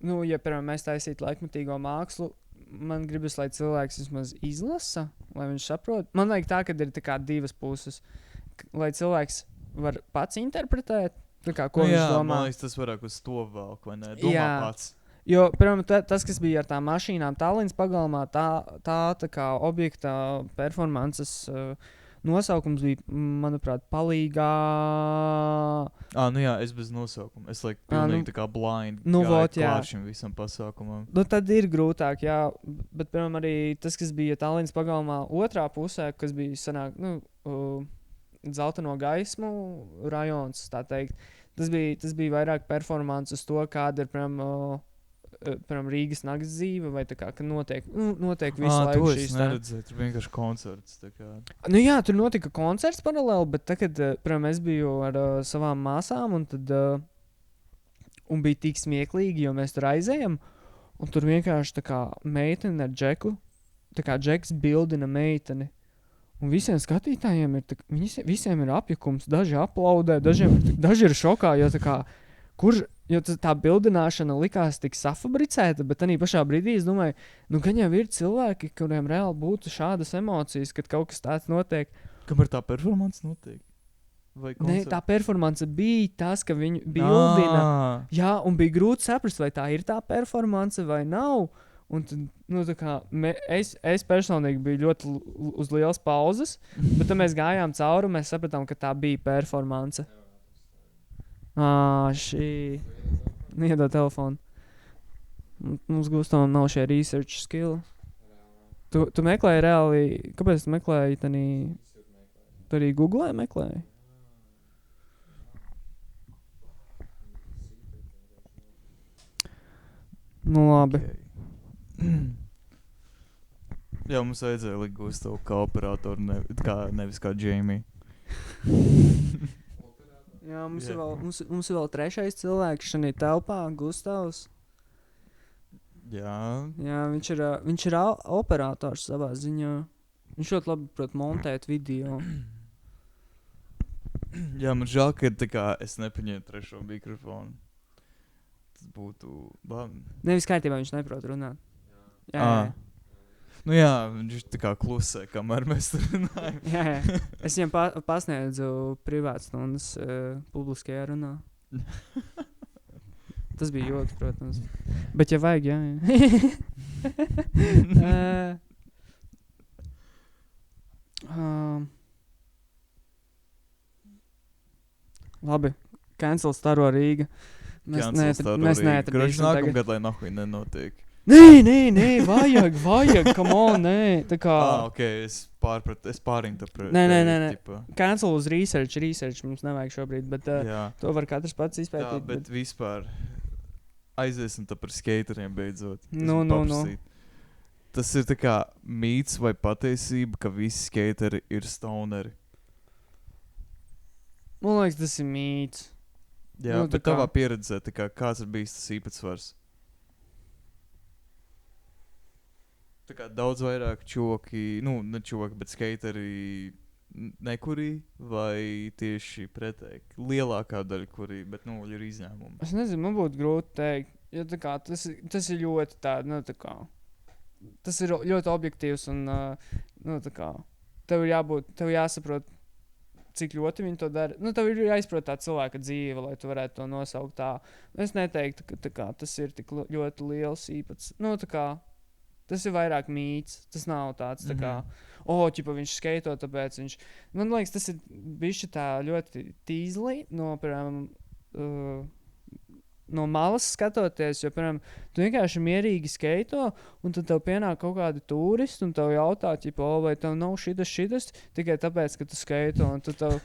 ja piemēram mēs taisītu laikmetīgo mākslu, man gribas, lai cilvēks vismaz izlasa, lai viņš saprot. Man vajag tā, kad ir tā kā divas puses, lai cilvēks var pats interpretēt, tā kā, ko viņš domā. Man liekas, tas varētu uz to velk, vai ne? Domā pats. Jo, piemēram, tas, kas bija ar tām mašīnām Tallinas pagalmā, tā kā objekta performances nosaukums bija, manuprāt, palīgā... es bez nosaukuma. Es pilnīgi tā kā blind gāju klāt šim visam pasākumam. Tad ir grūtāk, jā. Bet, piemēram, arī tas, kas bija Tallinas pagalmā otrā pusē, kas bija, sanāk, dzelteno gaismu rajons, tā teikt. Tas bija vairāk performance uz to, kāda ir, piemēram, Rīgas nakts dzīve, vai tā kā, ka notiek visu laiku šīs tā. To es neredzēju, tur vienkārši koncerts. Tā kā. Jā, tur notika koncerts paralēli, bet tagad, piemēram, es biju ar savām māsām, un tad un bija tik smieklīgi, jo mēs tur aizējam, un tur vienkārši tā kā meitene ar Džeku, tā kā Džeks bildina meiteni, un visiem skatītājiem ir, visiem ir apjukums, daži aplaudē, daži ir šokā, jo tā kā, jo tā bildināšana likās tik safabricēta, bet arī pašā brīdī es domāju, gan jau ir cilvēki, kuriem reāli būtu šādas emocijas, kad kaut kas tāds notiek. Kamēr tā performance notiek? Vai Ne, tā performance bija tas, ka viņu bildina. Jā, un bija grūti saprast, vai tā ir tā performance vai nav. Un tad, nu, tā kā, es personīgi biju ļoti uz lielas pauzes, bet tad mēs gājām cauri un mēs sapratām, ka tā bija performance. Šī... Iedod telefonu. Mums Gustavam nav šie research skill. Tu meklēji reāli... Kāpēc tu meklēji tanī... Tu arī Googlē meklēji? Nu labi. Okay. Jā, mums vajadzēja likt Gustavu kā operatoru, nevis kā Jamie. Jā, mums ir vēl trešais cilvēks šajā telpā, Gustavs. Jā. Jā, viņš ir operators savā ziņā. Viņš ļoti labi prot montēt video. Jā, man žēl, ka tā kā es nepaņēmu trešo mikrofonu. Tas būtu labi. Nevis kārtībā viņš neprot runāt. Jā. Nu jā, viņš tā kā klusē, kamēr mēs tur runājam. Jā. Es viņam pasniedzu privātas stundas publiskajā runā. Tas bija joks, protams. Bet ja vajag, jā. Labi. Cancel Staro Rīga. Mēs neatrādīsim tagad. Nākamgad, lai nahuj nenotiek. Nē, vajag, come on, nē. Tā kā... Ok, es pārinterpretu. Nē. Cancel uz research mums nevajag šobrīd, bet to var katrs pats izpētīt. Jā, bet vispār aiziesim tā par skateriem beidzot. No. Tas ir tā kā mīts vai patiesība, ka visi skateri ir stoneri. Man liekas, tas ir mīts. Jā, bet tavā pieredzē, tā kā kāds ir bijis tas īpatsvars? Tā kā daudz vairāk čoki, ne čoki, bet skateri nekurī vai tieši pretēji? Lielākā daļa kurī, bet ir izņēmumi. Es nezinu, man būtu grūti teikt, jo tā kā tas ir ļoti tāda, tā kā, tas ir ļoti objektīvs un, tā kā, tev jāsaprot, cik ļoti viņi to dara. Tev ir jāizprot tā cilvēka dzīve, lai tu varētu to nosaukt tā. Es neteiktu, ka tā kā, tas ir tik ļoti liels īpats. Tā kā, tas ir vairāk mīts. Tas nav tāds, tā kā, ķipa viņš skaito, tāpēc viņš... Man liekas, tas ir bišķi tā ļoti tīzli, piemēram, no malas skatoties, jo, piemēram, tu vienkārši mierīgi skaito, un tad tev pienāk kaut kādi turisti, un tev jautā, ķipa, vai tev nav šitas, tikai tāpēc, ka tu skaito, un tu tev...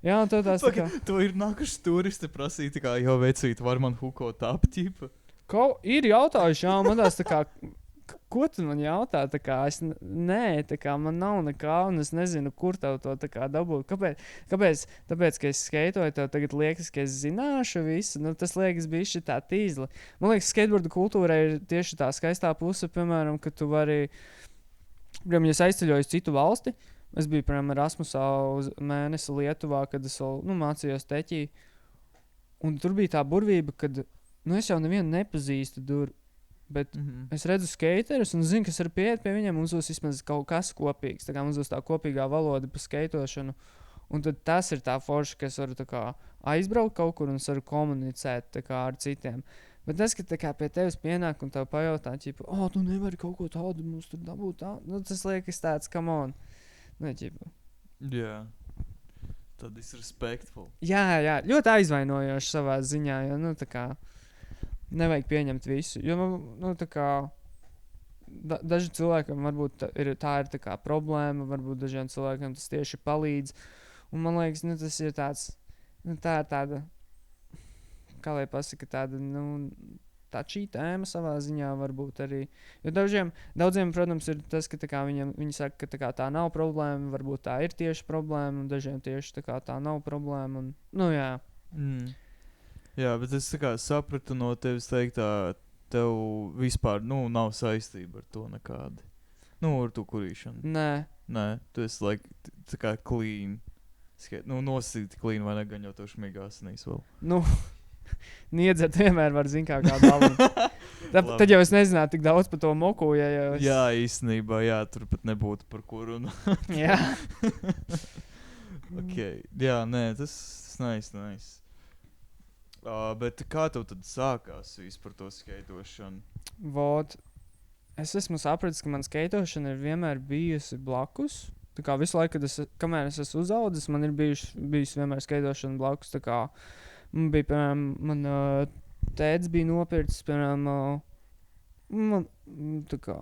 Jā, un tev tās tā kā... Tu ir nākuši turisti prasīt, tā kā, jau vecīt, var man hukot ap, ķipa? Ir jautājuši, jā, man tās tā kā... Ko tu man jautā? Tā kā nē, tā kā man nav nekā, un es nezinu, kur tev to tā kā dabūt. Kāpēc? Tāpēc, ka es skaitoju, tev tagad liekas, ka es zināšu visu. Tas liekas bišķi tā tīzli. Man liekas, skateboardu kultūrai ir tieši tā skaistā puse, piemēram, ka tu vari... Piemēram, ja es aizceļoju uz citu valsti, es biju, piemēram, Erasmusā uz mēnesi Lietuvā, kad es vēl, mācījos teķī. Un tur bija tā burvība, kad, es jau nevienu nepazīstu tur. Bet es redzu skaterus un zinu, kas var pieiet pie viņiem, mums būs vismaz kaut kas kopīgs. Tā kā mums būs tā kopīgā valoda par skaitošanu. Un tad tas ir tā forša, ka es varu tā kā aizbraukt kaut kur un es varu komunicēt tā kā ar citiem. Bet tas, ka tā kā pie tevis pienāk un tev pajautā, ķipa, tu nevari kaut ko tādu mums tur dabūt tā. Tas liekas tāds, come on. Ķipa. Jā. Tad disrespectful. Jā, ļoti aizvainojoši savā ziņā, jo, tā kā... Nevajag pieņemt visu, jo, tā kā daži cilvēkam varbūt tā ir tā kā problēma, varbūt dažiem cilvēkiem tas tieši palīdz, un man liekas, tas ir tāds, tā ir tāda, kā lai pasaka, tāda, tā šī tēma savā ziņā varbūt arī, jo daudziem, protams, ir tas, ka tā kā viņi saka, ka tā kā tā nav problēma, varbūt tā ir tieši problēma, un dažiem tieši tā kā tā nav problēma, un, jā. Jā, bet es tā kā sapratu no tevis teiktā, tev vispār, nav saistība ar to nekādi. Ar to kurīšanu. Nē, tu esi, tā kā clean. Nosīti clean vai ne, gan jau tev šmīgā asinīs vēl. Niedzert vienmēr var zin kā balvu. Tad jau es nezinātu tik daudz par to moku, ja jau es... Jā, īstenībā, jā, tur pat nebūtu par ko runāt. Jā. Ok, Jā, nē, tas nice. Bet kā tev tad sākās vispār to skeitošanu? Vot, es esmu sapratis, ka man skeitošana ir vienmēr bijusi blakus. Tā kā visu laiku, kamēr es esmu uzaudzis, man ir bijusi vienmēr skeitošana blakus. Tā kā man bija, piemēram, tēds bija nopircis, piemēram, tā kā,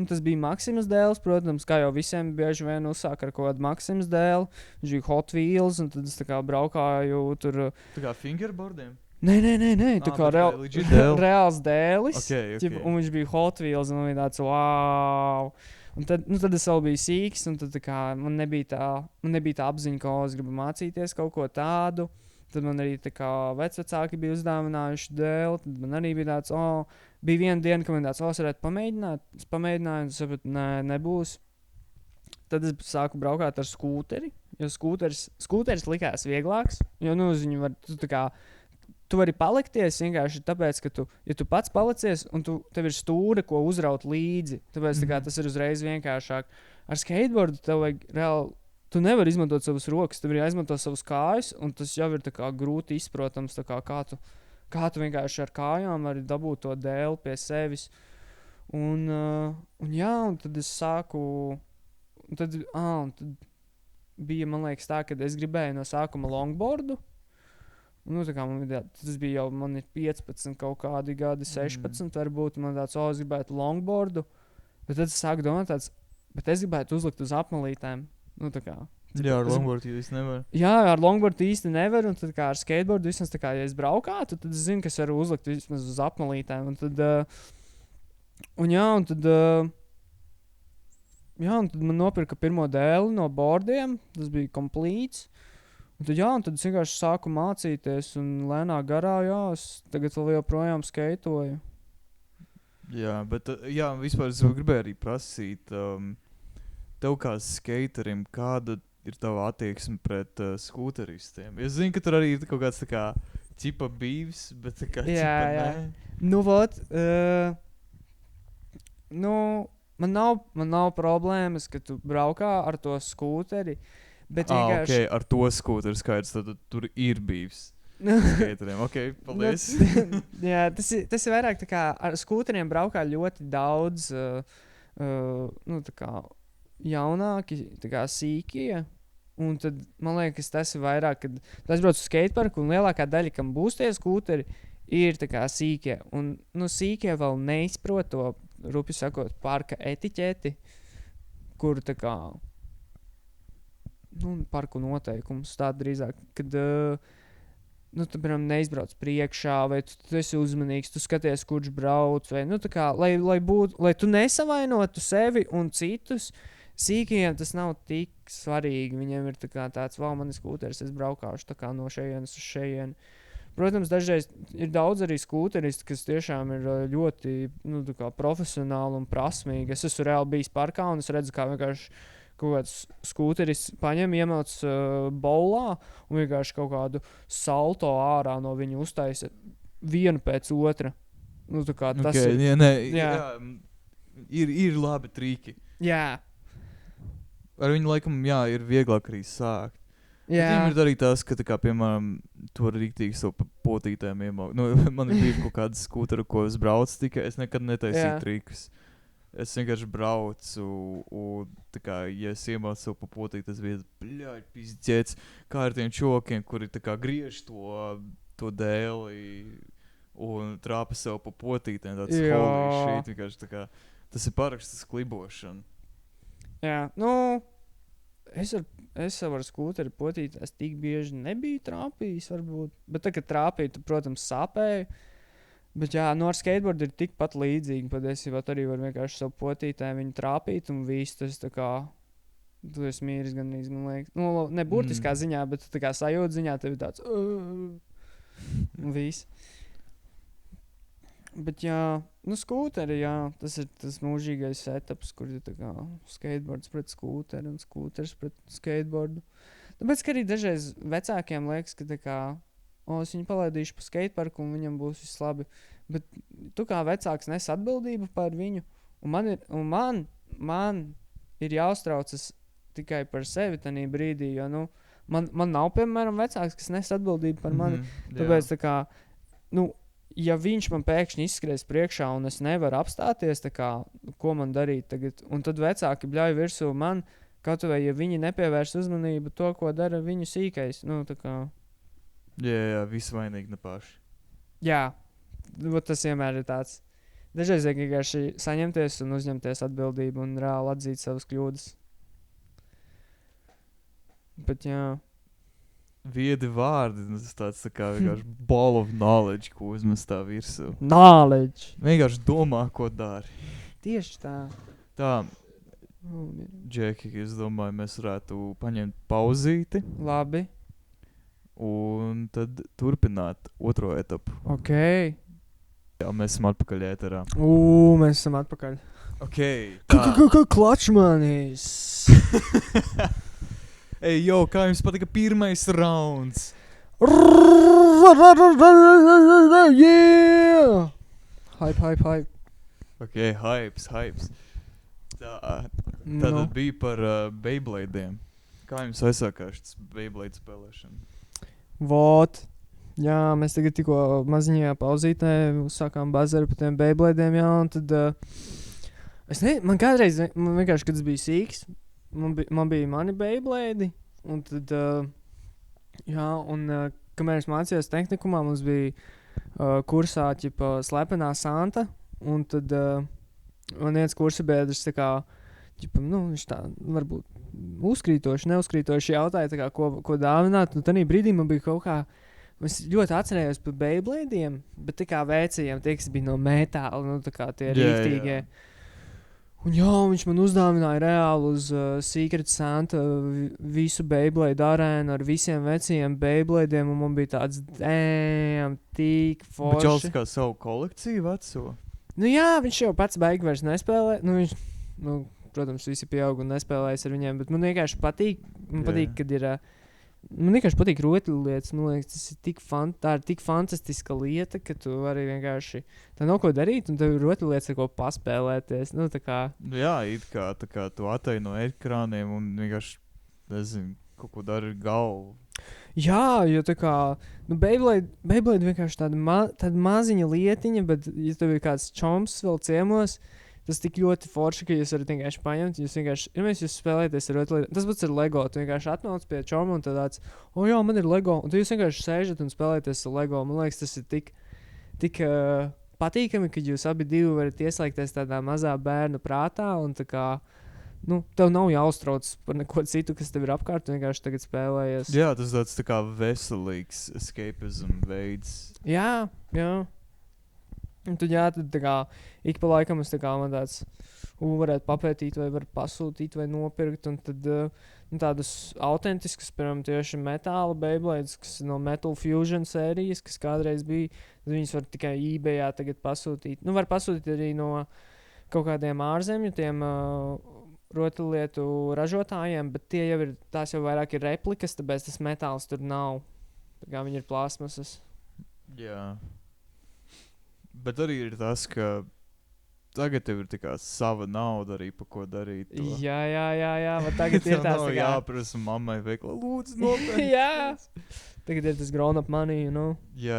tas bija Maximas dēls, protams, kā jau visiem bieži vien uzsāk ar kaut kādu Maximas dēlu. Viņš bija Hot Wheels, un tad es tā kā braukāju tur. Tā kā fingerboardiem? Nē, tā kā reāls dēlis. Okay. Un viņš bija Hot Wheels, un viņš bija tāds, wow! Un tad es vēl biju sīks, un tad tā kā man nebija tā apziņa, ka es gribu mācīties kaut ko tādu. Tad man arī tā kā vecvecāki bija uzdāvinājuši dēli, tad man arī bija tāds, bija viena diena, ka man tāds, es varētu pamēģināt. Es pamēģināju, un sapratu, nē, nebūs. Tad es sāku braukāt ar skūteri, jo skūteris likās vieglāks, jo, tu vari palikties vienkārši tāpēc, ka ja tu pats palicies, un tev ir stūre, ko uzraut līdzi, tāpēc tā kā tas ir uzreiz vienkāršāk. Ar skateboardu tev vajag reāli, tu nevari izmantot savas rokas, tev ir jāizmanto savas kājas, un tas jau ir tā kā grūti izprotams, tā kā tu vienkārši ar kājām vari dabūt to dēli pie sevis. Un tad es sāku, un tad bija, man liekas tā, ka es gribēju no sākuma longboardu. Tā kā tas bija jau, man ir 15 kaut kādi gadi, 16 varbūt, man tāds, es gribētu longboardu, bet tad es sāku domāt tāds, bet es gribētu uzlikt uz apmalītēm. Jā, ar longboardu īsti nevar. Jā, ar longboardu īsti nevar, un tad kā ar skateboardu vismaz tā kā, ja es braukātu, tad es zinu, ka es varu uzlikt vismaz uz apmalītēm, un tad man nopirka pirmo dēli no bordiem, tas bija complīts. Un tad es vienkārši sāku mācīties, un lēnā garā, es tagad vēl joprojām skeitoju. Jā, bet vispār es gribēju arī prasīt, tev kā skaterim, kāda ir tava attieksme pret skūteristiem? Es zinu, ka tur arī ir kaut kāds tā kā ķipa bīvs, bet tā kā ķipa nē. Man nav problēmas, ka tu braukā ar to skūteri. Bet vienkārši... ar to skūteru skaidrs, tad tur ir bijis skateriem. Paldies. Jā, tas ir vairāk tā kā ar skūteriem braukā ļoti daudz tā kā jaunāki, tā kā sīkie. Un tad, man liekas, tas ir vairāk, kad tas brauc uz skateparku, un lielākā daļa, kam būs tie skūteri, ir tā kā sīkie. Un, sīkie vēl neizprot to, rupi sakot, parka etiķeti, kur tā kā... parku noteikumus, tā drīzāk, kad tu, piemēram, neizbrauc priekšā, vai tu esi uzmanīgs, tu skaties, kurš brauc, vai, tā kā, lai tu nesavainotu sevi un citus, sīkajiem tas nav tik svarīgi, viņiem ir tā kā tāds, man ir skūteris, es braukāšu tā kā no šejienes uz šejieni. Protams, dažreiz ir daudz arī skūteristi, kas tiešām ir ļoti, tā kā profesionāli un prasmīgi. Es esmu reāli bijis parkā, un es redzu, kā vienkārši kaut kāds skūteris paņem, iemauc bowlā un vienkārši kaut kādu salto ārā no viņa uztaisa vienu pēc otra. Tā kā tas ir labi triki. Jā. Ar viņu laikam, ir vieglāk arī sākt. Viņam ir arī tas, ka, tā kā, piemēram, tu vari rīktīgi savu potītēm iemaukt. Man ir bija kaut kāda skūtera, ko es braucu tikai, es nekad netaisīju trikus. Es vienkārši braucu, un tā kā, ja es iemaucu savu papotīt, tas bija, pizdzēts, kā ar tiem čokiem, kuri tā kā griež to dēli un trāpa sev papotītēm, tāds holy shit, vienkārši tā kā, tas ir parakstas klibošana. Jā, es savu ar skūteri potītēs tik bieži nebiju trāpījis, varbūt, bet tā, kad trāpīju, tu, protams, sāpēju. Bet ar skateboardu ir tikpat līdzīgi, patiesībā arī var vienkārši savu potītēm viņu trāpīt un viss tas tā kā, tu esi mīris gandrīz, man liekas. Ne burtiskā ziņā, bet tā kā sajūta ziņā tev ir tāds un viss. Bet skūteri, tas ir tas mūžīgais setups, kur ir tā kā skateboards pret skūteri un skūteris pret skateboardu. Tāpēc, ka arī dažreiz vecākiem liekas, ka tā kā es viņu palaidīšu pa skateparku un viņam būs viss labi. Bet tu kā vecāks nes atbildību par viņu. Un man ir jāuztraucas tikai par sevi tanī brīdī, jo, man nav, piemēram, vecāks, kas nes atbildību par mani. Tāpēc, tā kā, ja viņš man pēkšņi izskries priekšā un es nevaru apstāties, tā kā, ko man darīt tagad, un tad vecāki bļauj virsū man, kaut vai, ja viņi nepievērš uzmanību to, ko dara viņu sīkais, tā kā... Jā, visi vainīgi ne paši. Jā, tas vienmēr ir tāds. Dažreiz vienkārši saņemties un uzņemties atbildību un reāli atzīt savas kļūdas. Bet jā. Viedi vārdi, tas tāds tā kā vienkārši ball of knowledge, ko uzmest tā virsū. Knowledge. Vienkārši domā, ko dari. Tieši tā. Tā, Džeki, es domāju, mēs varētu paņemt pauzīti. Labi. Un tad turpināt otro etapu. Ok. Jā, mēs esam atpakaļ ēterā. Mēs esam atpakaļ. Ok, tā. Klačmanis. Ej, kā jums patika pirmais rauns? Yeah! Hype. Ok, hypes. Tātad bija par Beyblade'iem. Kā jums aizsākās šis Beyblade spēlēšana? Vot. Jā, mēs tagad tikko maziņajā pauzītē sākām bazaru par tiem Beyblade'iem, jā, un tad... man kādreiz, vienkārši, kad es biju sīks, man bija mani Beyblade, un tad, kamēr es mācījos tehnikumā, mums bija kursā, slepenā Santa, un tad man viens kursabiedrs, tā kā, viņš tā, varbūt neuzkrītoši jautāja, tā kā, ko dāvināt, un tanī brīdī man bija kaut kā, es ļoti atcerējos par Beyblade'iem, bet tā kā veicajiem, tie, kas bija no metāla, tā kā tie rīktīgie. Un viņš man uzdāvināja reāli uz Secret Santa visu Beyblade arēnu ar visiem vecajiem Beyblade'iem, un man bija tāds, tik forši. Bet Čals kā savu kolekciju veco? Jā, viņš jau pats baigi vairs nespēlē. Viņš, protams, visi pieaug un nespēlējas ar viņiem, bet man vienkārši patīk, kad ir... Man vienkārši patīk rotaļlietas, man liekas, tā ir tik fantastiska lieta, ka tu vari vienkārši, tā nav ko darīt, un tev ir rotaļlietas ar ko paspēlēties, tā kā... Jā, tā kā tu atej no ekrāniem un vienkārši, nezinu, kaut ko dari ar galvu. Jā, jo tā kā, Beyblade vienkārši tāda maziņa lietiņa, bet ja tev ir kāds čoms vēl ciemos, tas tik ļoti forši, ka jūs varat vienkārši paņemt, jūs spēlēties ar rotaļlietu. Tas pats ir Lego, tu vienkārši atnauc pie čoma un tad tāds, jā, man ir Lego, un tu jūs vienkārši sēžat un spēlēties ar Lego. Man liekas, tas ir tik patīkami, ka jūs abi divi varat ieslēgties tādā mazā bērnu prātā, un tā kā, tev nav jāuztrauc par neko citu, kas tev ir apkārt, tu vienkārši tagad spēlējies. Jā, tas tāds tā kā veselīgs escapism veids. Jā. Un tad tā kā ik pa laikam es tā kā man tāds varētu papētīt vai var pasūtīt vai nopirkt, un tad tādas autentiskas, piemēram, tieši metāla Beyblades, kas no Metal Fusion sērijas, kas kādreiz bija, tad viņas var tikai eBayā tagad pasūtīt. Var pasūtīt arī no kaut kādiem ārzemju tiem rotaļlietu ražotājiem, bet tās jau vairāk ir replikas, tāpēc tas metāls tur nav. Tā kā viņi ir plāsmasas. Jā. Bet arī ir tas, ka tagad tev ir tā kā sava nauda arī, pa ko darīt to. Jā, bet tagad ir tās tā kā... jāprasa mammai veiklā, lūdzu, nopērk. Jā, tagad ir tas grown up money, Jā,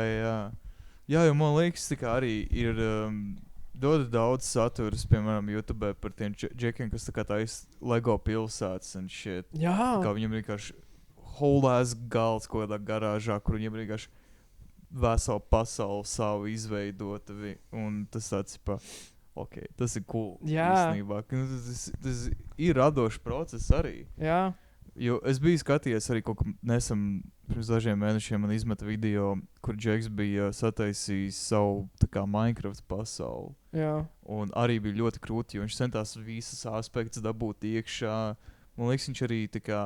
jo man liekas, tā kā arī ir ļoti daudz saturas, piemēram, YouTube par tiem džekiem, kas tā kā taisa Lego pilsētas un shit. Jā. Tā kā viņam vienkārši whole-ass galds kaut kādā garāžā, kur viņam vienkārši veselu pasauli savu izveidota, un tas tāds, tas ir cool. Jā. Īstenībā. Tas ir radošs process arī. Jā. Jo es biju skatījies arī kaut kā pirms dažiem mēnešiem man izmeta video, kur Džeks bija sataisījis savu tā kā Minecraft pasauli. Jā. Un arī bija ļoti krūti, jo viņš centās visas aspektus dabūt iekšā. Man liekas, viņš arī tā kā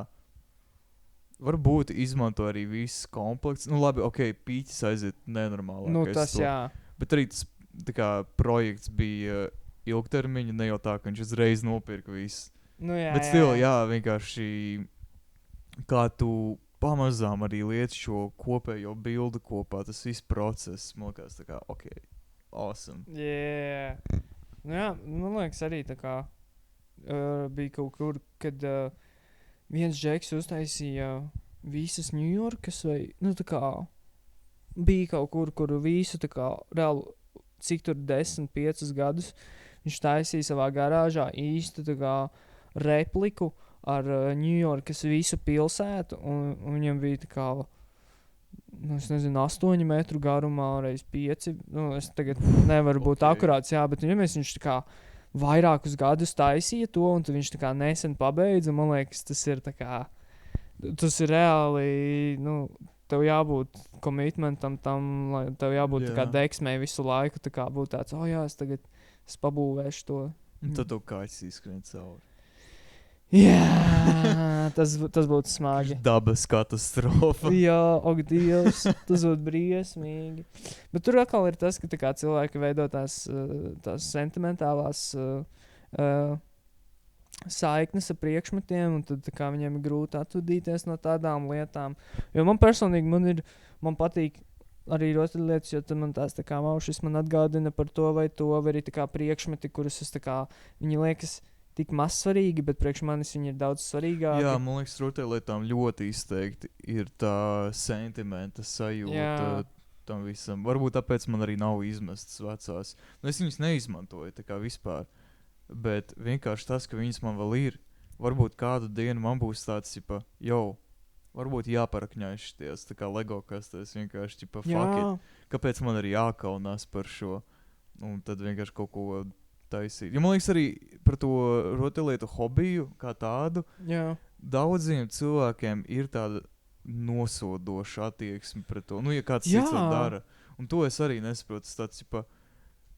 varbūt izmanto arī viss komplekts. Labi, pīķis aiziet nenormālākais. Tas jā. Bet arī tas tā kā projekts bija ilgtermiņa, ne jau tā, ka viņš uzreiz nopirka visu. Jā, bet still, jā, vienkārši kā tu pamazām arī liec šo kopējo bildu kopā, tas viss process, man liekas, tā kā, awesome. Jā, man liekas arī tā kā bija kaut kur, kad viens džeks uztaisīja visas Ņujorkas vai, nu tā kā, bija kaut kur visu, tā kā, reāli, cik tur 10-5 gadus, viņš taisīja savā garāžā īstu, tā kā, repliku ar Ņujorkas visu pilsētu, un viņam bija tā kā, nu, es nezinu, 8 metru garumā, reiz 5, nu, es tagad nevaru būt akurāts, jā, bet viņš tā kā vairākus gadus taisīja to, un tad viņš tā kā nesen pabeidza, man liekas, tas ir tā kā, tas ir reāli, nu, tev jābūt komitmentam tam, lai tev jābūt tā kā deksmei visu laiku, tā kā būt tāds, jā, es pabūvēšu to. Un tad tev kāds izskrien cauri. Jā, tas būtu smagi. Dabas katastrofa. Jā, ak, Dievs, tas būtu briesmīgi. Bet tur atkal ir tas, ka tā kā cilvēki veido tās sentimentālās saiknes ar priekšmetiem, un tad tā kā viņiem ir grūti atvadīties no tādām lietām. Jo man personīgi, man patīk arī rotaļlietas, jo tad man tās tā kā maušas man atgādina par to vai arī tā kā priekšmeti, kurus es tā kā, viņi liekas tik mazsvarīgi, bet priekš manis viņi ir daudz svarīgāki. Jā, man liekas, rotaļlietām ļoti izteikti ir tā sentimenta sajūta tam visam. Varbūt tāpēc man arī nav izmestas vecās. Nu, es viņas neizmantoju tā kā vispār, bet vienkārši tas, ka viņas man vēl ir, varbūt kādu dienu man būs tāds, varbūt jāparakņājas šities, tā kā Lego kastes, vienkārši, fuck it. Kāpēc man arī jākaunās par šo? Un tad vienkārši kaut ko taisīt. Jo man liekas arī par to rotaļlietu hobiju kā tādu, daudziem cilvēkiem ir tāda nosodoša attieksme pret to. Nu, ja kāds cits to dara. Un to es arī nesaprotu.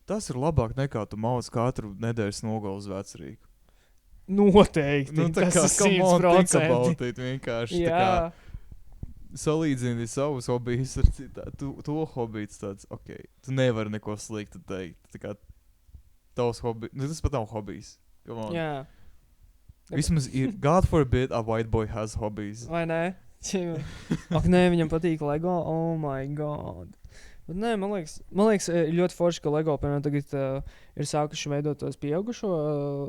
Tas ir labāk nekā tu maudz katru nedēļas nogalu uz vecrīku. Noteikti. Nu, tā kā, come on, think about it, vienkārši. Jā. Tā kā salīdzini savus hobijus ar citā. To hobijs tāds, tu nevari neko sliktu teikt. Tā kā tavs hobijs, tas pat nav hobijs. Jā. Vismaz ir, God forbid, a white boy has hobbies. Vai nē? Ak, nē, viņam patīk Lego, oh my god. Bet nē, man liekas ļoti forši, ka Lego, piemēram, tagad ir sākuši veidot tos pieaugušo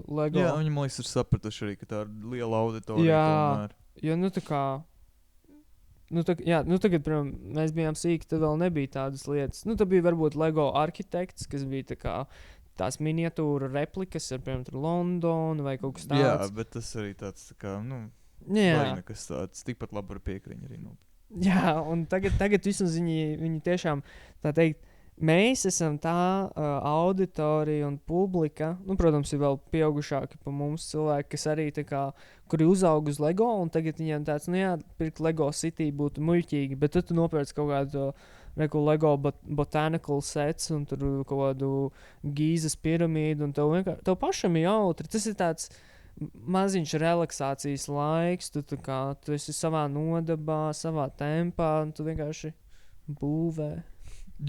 Lego. Jā, viņi, man liekas, ir sapratuši arī, ka tā ir liela auditorija tomēr. Jo, nu tā kā, tagad, piemēram, mēs bijām sīki, tad vēl nebija tādas lietas. Nu, tad bija varbūt Lego arhitekts, kas bija tā kā tās miniatūra replikas ar, piemēram, tur Londonu vai kaut kas tāds. Jā, bet tas arī tāds, tā kā, vai nekas tāds, tikpat labi ar piekriņu arī. Jā, un tagad vismaz viņi tiešām, tā teikt, mēs esam tā auditorija un publika, nu, protams, ir vēl pieaugušāki pa mums cilvēki, kas arī tā kā, kuri uzaug uz Lego, un tagad viņiem tāds, pirkt Lego City būtu muļķīgi, bet tad tu nopērc kaut kādu Lego botanical sets un tur kaut kādu Gīzes piramīdu, un tev pašam ir jautri. Tas ir tāds maziņš relaksācijas laiks, tu esi savā nodabā, savā tempā, un tu vienkārši būvē.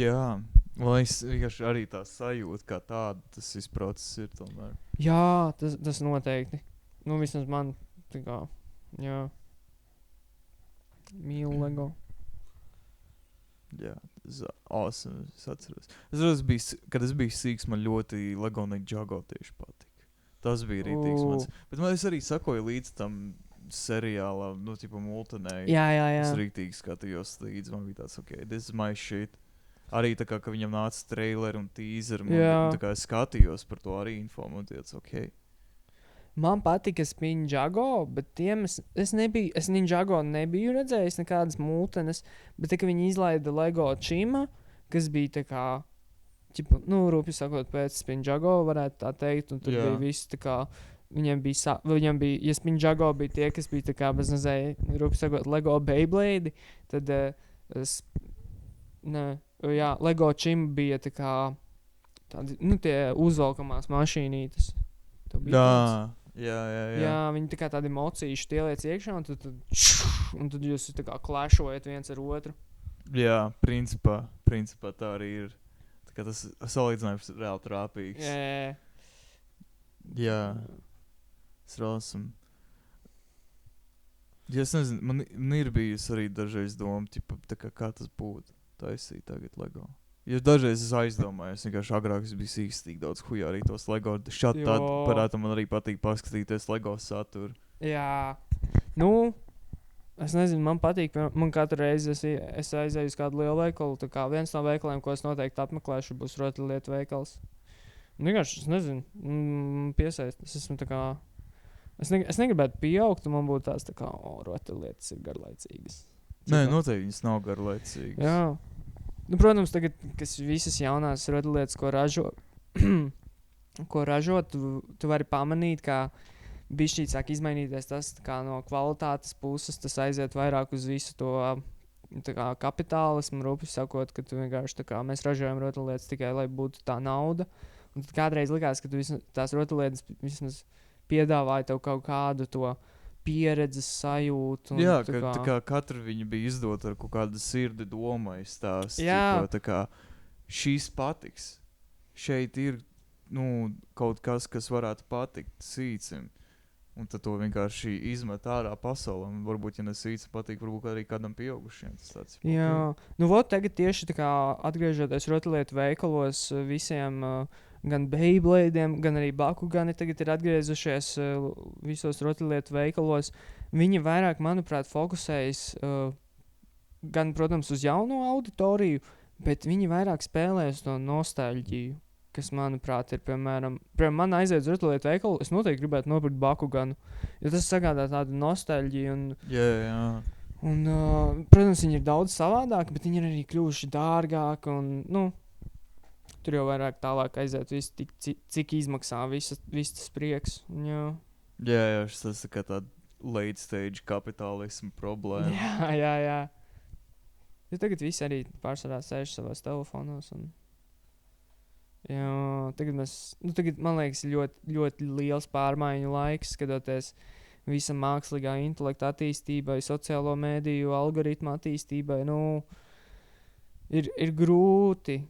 Jā, man vienkārši arī tā sajūta, kā tāda tas viss process ir tomēr. Jā, tas noteikti. Nu, vismaz man, tā kā, jā. Mīlu Lego. Jā, tas awesome, es atceros. Kad es biju sīks, man ļoti Lego Ninjago tieši patika. Tas bija rītīgs mans. Bet man es arī sakoju līdz tam seriālam, multinēji. Jā. Es rītīgi skatījos līdz, man bija tāds, this is my shit. Arī tā kā, ka viņam nāca traileri un teaseri, tā kā es skatījos par to arī info, man tāds, Man patika Ninjago, bet es Ninjago nebiju redzējis nekādas mūtenes, bet tā, ka viņi izlaida Lego Chima, kas bija tā kā, rūpīgi sakot, pēc Ninjago varētu tā teikt, un tur bija viss tā kā, viņam bija, ja Ninjago bija tie, kas bija tā kā, bez nezēja, rūpīgi sakot, Lego Beyblade, tad, Lego Chim bija tā kā, tādi, tie uzvalkamās mašīnītes. Jā, viņi tā kā tādi mocīši tieliec iekšā, un tad jūs tā kā klešojat viens ar otru. Jā, principā tā arī ir. Tā kā tas salīdzinājums ir reāli trāpīgs. Jā. Es rāsam. Ja es nezinu, man ir bijusi arī dažreiz doma, tā kā tas būtu taisīt tagad Lego. Ja dažreiz es aizdomājos, vienkārši agrāk es biju sīks tik daudz hujā arī tos Lego. Tad parādā man arī patīk paskatīties Lego saturu. Jā. Es nezinu, man patīk, man katru reizi es aizēju uz kādu lielu veikalu, tā kā viens no veikaliem, ko es noteikti apmeklēšu, būs rotaļlietu veikals. Vienkārši, es nezinu, piesaist, es esmu tā kā, es negribētu pieaugt, un man būtu tās tā kā, rotaļlietas ir garlaicīgas. Nē, noteikti viņas nav garlaicīgas. Jā. Nu, protams, tagad, kas visas jaunās rotaļlietas, ko ražo, tu vari pamanīt, kā bišķīt sāk izmainīties tas kā no kvalitātes puses, tas aiziet vairāk uz visu to tā kā kapitālismu, rupi sakot, ka tu vienkārši tā kā mēs ražojam rotaļlietas tikai, lai būtu tā nauda. Un tad kādreiz likās, ka tu tās rotaļlietas vismaz piedāvāja tev kaut kādu to pieredzes sajūtu. Jā, tā kā katra viņa bija izdota ar kaut kādu sirdi domais tās. Jā. Tā kā šīs patiks. Šeit ir, kaut kas varētu patikt sīcim. Un tad to vienkārši izmet ārā pasaulē. Un varbūt, ja nesīts patīk, varbūt arī kādam pieaugušiem. Tas tāds. Jā. Nu, vot tagad tieši tā kā atgriežoties rotaļlietu veikalos, visiem gan Beyblade'iem, gan arī Bakugani tagad ir atgriezušies visos rotaļlietu veikalos. Viņi vairāk, manuprāt, fokusējas gan, protams, uz jauno auditoriju, bet viņi vairāk spēlēs to nostalģiju. Kas, manuprāt, ir, piemēram, man aiziet uz rotaļlietu veikalu, es noteikti gribētu nopirkt Bakuganu, jo tas sagādā tādu nostalģiju. Jā. Un, protams, viņi ir daudz savādāki, bet viņi ir arī kļuvuši dārgāki. Un, tur jau vairāk tālāk aiziet visu, cik izmaksā viss tas prieks. Jā, tas ir kā tāda late stage kapitālismu problēma. Jā. Jo tagad visi arī pārsvarā sēž savās telefonos un... Jā, tagad man liekas, ļoti, ļoti liels pārmaiņu laiks, skatoties visa mākslīgā intelekta attīstībai, sociālo mēdīju, algoritmu attīstībai. Ir grūti.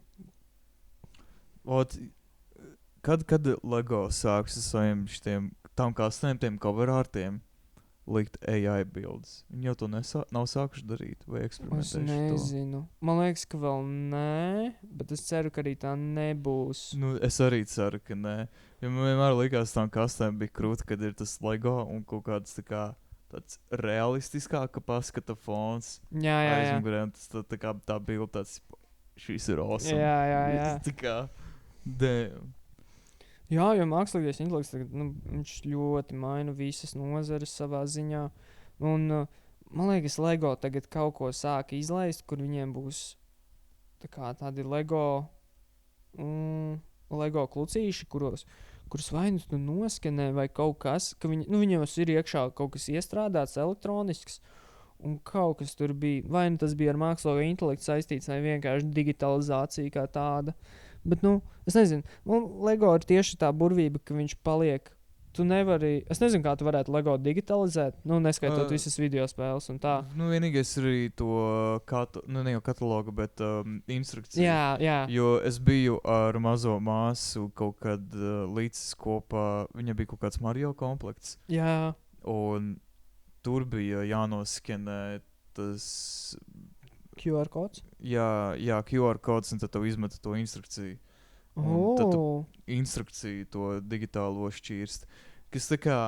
Kad LEGO sāks ar saviem tam kastēm, cover artiem likt AI bildes? Viņi jau to nav sākuši darīt vai eksperimentējuši to? Es nezinu. Man liekas, ka vēl nē, bet es ceru, ka arī tā nebūs. Es arī ceru, ka nē. Jo man vienmēr likās, tam kastēm bija krūti, kad ir tas LEGO un kaut kāds tāds realistiskāka paskata fons. Jā. Aizmugurē, un tas tā bilde tāds, šis ir awesome. Jā. Tā kā, damn. Jā, jo mākslīgais intelekts tagad, viņš ļoti maina visas nozares savā ziņā. Un man liekas, LEGO tagad kaut ko sāka izlaist, kur viņiem būs tādi LEGO klucīši, kurus vai nu tu noskenē vai kaut kas, ka viņos ir iekšā kaut kas iestrādāts elektronisks, un kaut kas tur bija, vai nu tas bija ar mākslīgo intelektu saistīts, vai vienkārši digitalizācija kā tāda. Bet, es nezinu, LEGO ir tieši tā burvība, ka viņš paliek. Tu nevari, es nezinu, kā tu varētu LEGO digitalizēt, neskaitot visas video spēles un tā. Vienīgais ir arī to, ne jau katalogu, bet instrukciju. Jā. Jo es biju ar mazo māsu kaut kad līdzis kopā, viņa bija kaut kāds Mario komplekts. Jā. Un tur bija jānoskenē tas... QR kods? Jā, QR kods, un tad tev izmeta to instrukciju. Un tad tu instrukciju to digitālo šķirst. Kas tā kā...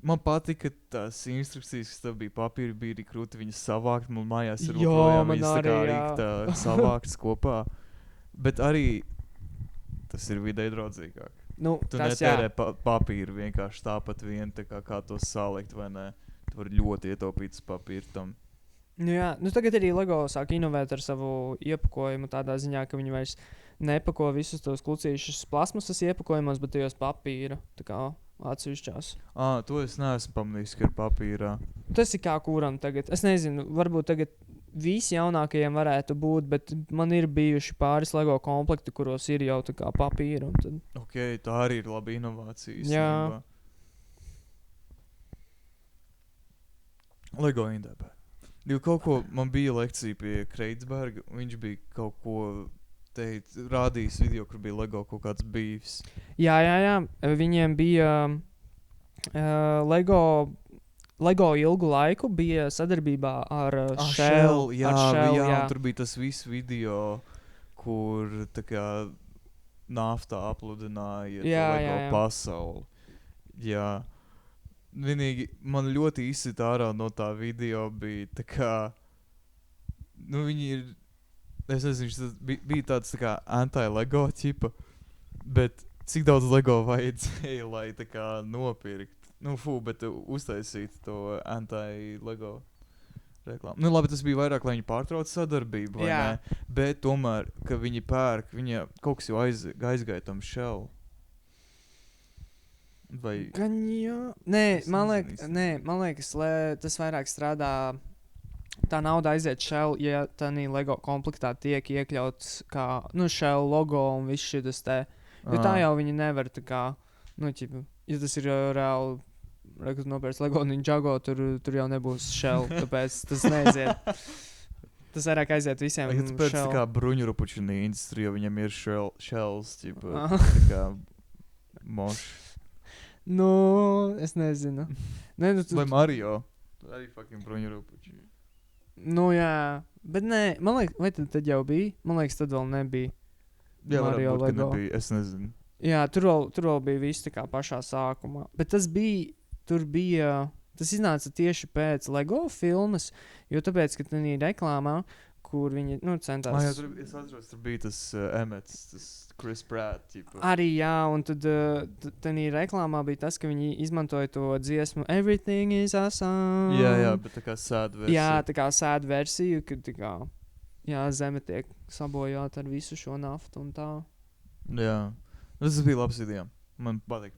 Man patika tās instrukcijas, kas tev bija papīri, bija arī krūti viņas savākt. Man mājās ir joprojām viņas tā kā rīktā savāktas kopā. Bet arī tas ir videi draudzīgāk. Tu netērē papīru vienkārši tāpat vien, tā kā to salikt, vai ne? Tu vari ļoti ietaupīt papīru tam. Jā, tagad arī LEGO sāk inovēt ar savu iepakojumu tādā ziņā, ka viņi vairs nepako visus tos klucīšus plasmasas iepakojumos, bet tajos papīra, tā kā atsevišķās. To es neesmu pamanījis, ka ir papīrā. Tas ir kā kuram tagad. Es nezinu, varbūt tagad visi jaunākajiem varētu būt, bet man ir bijuši pāris LEGO komplekti, kuros ir jau tā kā papīra. Un tad... Ok, tā arī ir laba inovācija. Jā. LEGO indēpē. Jo kaut ko, man bija lekcija pie Kreidsberga, un viņš bija kaut ko rādījis video, kur bija LEGO kaut kāds beefs. Jā. Viņiem bija LEGO ilgu laiku bija sadarbībā ar Shell. Jā, tur bija tas viss video, kur tā kā naftā apludināja LEGO pasauli. Jā. vienīgi man ļoti izsit ārā no tā video bija tā kā, viņi ir, es nezinu, tas bija tāds tā kā anti-Lego ķipa, bet cik daudz Lego vajadzēja, lai tā kā nopirkt, bet uztaisīt to anti-Lego reklāmu. Labi, tas bija vairāk, lai viņi pārtrauc sadarbību, vai ne? Bet tomēr, ka viņi pērk, viņa kaut kas jau aizgāja tam shell. Vai... Gan jā. Nē, man liekas, tas vairāk strādā, tā nauda aiziet shell, ja tādī Lego komplektā tiek iekļauts kā, shell logo un viss šitas te. Jo tā jau viņi nevar tā kā, ja tas ir reāli, kad nopērts Lego Ninjago, tur jau nebūs shell, tāpēc tas neaiziet. Tas vairāk aiziet visiem shell. Tāpēc tā kā bruņurupučinī industrija, viņam ir shells, tā kā mošs. Es nezinu. Vai Mario? Arī fucking bruņurupuči. Jā. Bet nē, man liekas, vai tad jau bija? Man liekas, tad vēl nebija. Jā, Mario varbūt, Lego. Nebija, es nezinu. Jā, tur vēl bija viss tā kā pašā sākumā. Bet tas iznāca tieši pēc Lego filmas, jo tāpēc, ka tā ir reklāmā, kur viņi, centās... Jā, es atceros, tur bija tas Emmets, tas Chris Pratt, ķipa. Arī, jā, un tad tā reklāmā bija tas, ka viņi izmantoja to dziesmu Everything is awesome. Jā, bet tā kā sad versija. Jā, tā kā sad versiju, kad tā kā, zeme tiek sabojāta ar visu šo naftu un tā. Jā, tas bija labs idejām. Man patīk.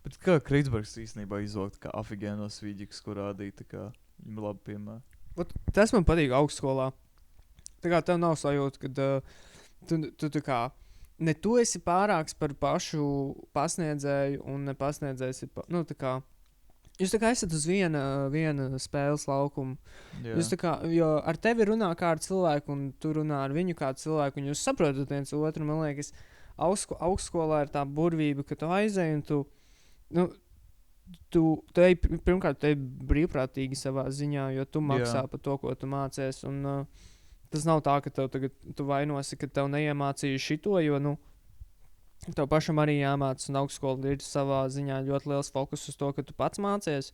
Bet kā Kreitsbergs īstenībā izvilkt kā afigēnos vīģiks, ko rādīja, tā kā viņam labi piemēra. Tas man patīk augstskolā. Tā kā tev nav sajūta, ka tu tā kā, ne tu esi pārāks par pašu pasniedzēju un ne pasniedzējs ir, tā kā, jūs tā kā esat uz viena spēles laukuma. Jūs tā kā, jo ar tevi runā kā ar cilvēku un tu runā ar viņu kā cilvēku un jūs saprotat viens otru, man liekas, augstskolā ir tā burvība, ka tu aizēji un tu pirmkārt te brīvprātīgi savā ziņā, jo tu maksā par to, ko tu mācies, un tas nav tā, ka tev tagad tu vainosi, ka tev neiemācīja šito, jo, tev pašam arī jāmāc, un augstskola ir savā ziņā ļoti liels fokus uz to, ka tu pats mācies,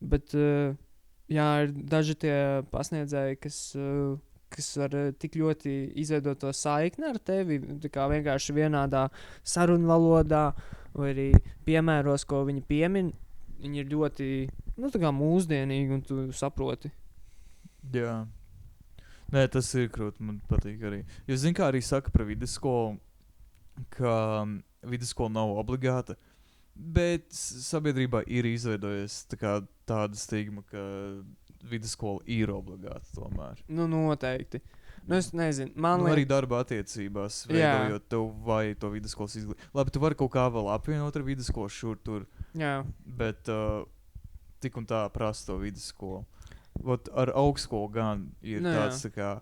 bet, ir daži tie pasniedzēji, kas var tik ļoti izveidot to saikni ar tevi, tā kā vienkārši vienādā sarunvalodā, vai arī piemēros, ko viņi piemin, viņi ir ļoti, tā kā mūsdienīgi, un tu saproti. Jā. Nē, tas ir krūt, man patīk arī. Jo zini, kā arī saka par vidusskolu, ka vidusskola nav obligāta, bet sabiedrībā ir izveidojies tāda stigma, ka vidusskola ir obligāta tomēr. Noteikti. Es nezinu, arī darba attiecībās, veidojot tev vai to vidusskolas izglītību. Labi, tu vari kaut kā vēl apvienot ar vidusskolu šur tur, bet tik un tā prasa to vidusskolu. Ar augstskolu gan ir tāds, tā kā,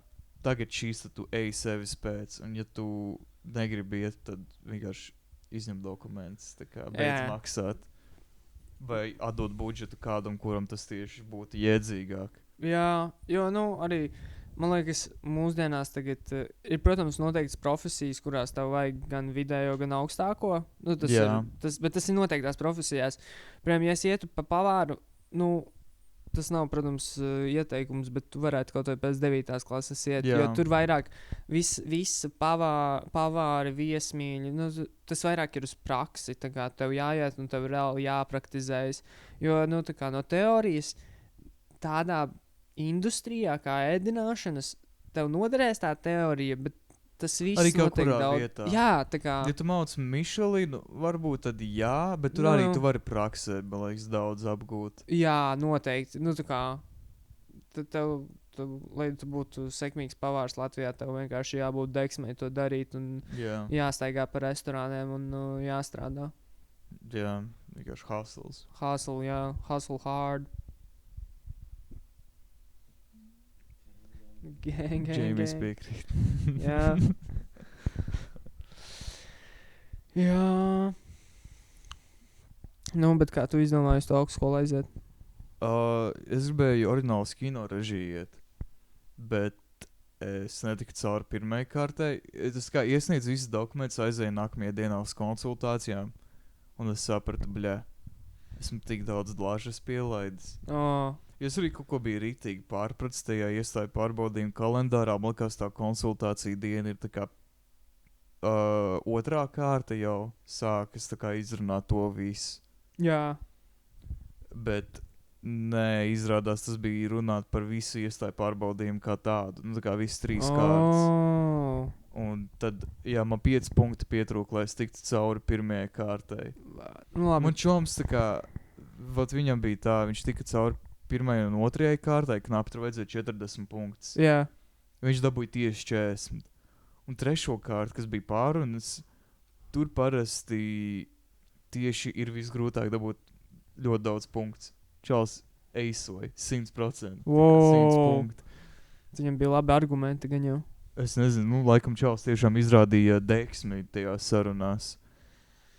tagad šīs tu ej sevis pēc, un ja tu negribi iet, tad vienkārši izņem dokumentus, tā kā beidz maksāt. Vai atdot budžetu kādam, kuram tas tieši būtu jēdzīgāk. Jā, jo, arī... Man liekas, mūsdienās tagad ir, protams, noteiktas profesijas, kurās tev vajag gan vidējo, gan augstāko. Bet tas ir noteiktās profesijās. Piemēram, ja es ietu pa pavāru, tas nav, protams, ieteikums, bet tu varētu kaut vai pēc 9. klases iet, jo tur vairāk visa pavāri, viesmīļi, tas vairāk ir uz praksi, tā kā tev jāiet un tev reāli jāpraktizējas. Jo, tā kā no teorijas tādā industrijā, kā ēdināšanas, tev noderēs tā teorija, bet tas viss arī kaut notiek kurā daudz. Vietā. Jā, tā kā... Ja tu māc Michelinu, varbūt tad jā, bet tur arī tu vari praksē, man liekas, daudz apgūt. Jā, noteikti. Tā kā, tev, lai tu būtu sekmīgs pavārs Latvijā, tev vienkārši jābūt deksmei to darīt un jāstaigā pa restorāniem un jāstrādā. Jā, vienkārši hustles. Hustle hard. Gang. Jamie's piekrīt. Jā. Bet kā tu izdomāji to augstskolu aiziet? Es gribēju oriģinālas kino režiju iet, bet es netiku cauri pirmajai kārtai. Es kā iesniedzu visus dokumentus, aizēju nākamajā dienā uz konsultācijām, un es sapratu, esmu tik daudz dlāžas pielaidis. Oh, Es arī kaut ko biju rītīgi pārpratis tajā iestāju pārbaudījumu kalendārā. Man liekas, tā konsultācija diena ir tā kā otrā kārta jau sākas tā kā izrunāt to visu. jā. Bet nē, izrādās tas bija runāt par visu iestāju pārbaudījumu kā tādu. Nu, tā kā visas 3 kārtas. Oh. Un tad, jā, man 5 punkti pietrūka, lai es tiktu cauri pirmajai kārtai. Nu, labi. Man čoms tā kā, vat viņam bija tā, viņš tika cauri pirmajai un otrajai kārtai, knapi tur vajadzēja 40 punktus. Jā. Viņš dabūja tieši 40. Un trešo kārtu, kas bija pārunas, tur parasti tieši ir visgrūtāk dabūt ļoti daudz punktus. Čals eisoja 100%. Wow. 100 punkti. Viņam bija labi argumenti, gan jau. Es nezinu, nu, laikam Čals tiešām izrādīja deksmi tajās sarunās.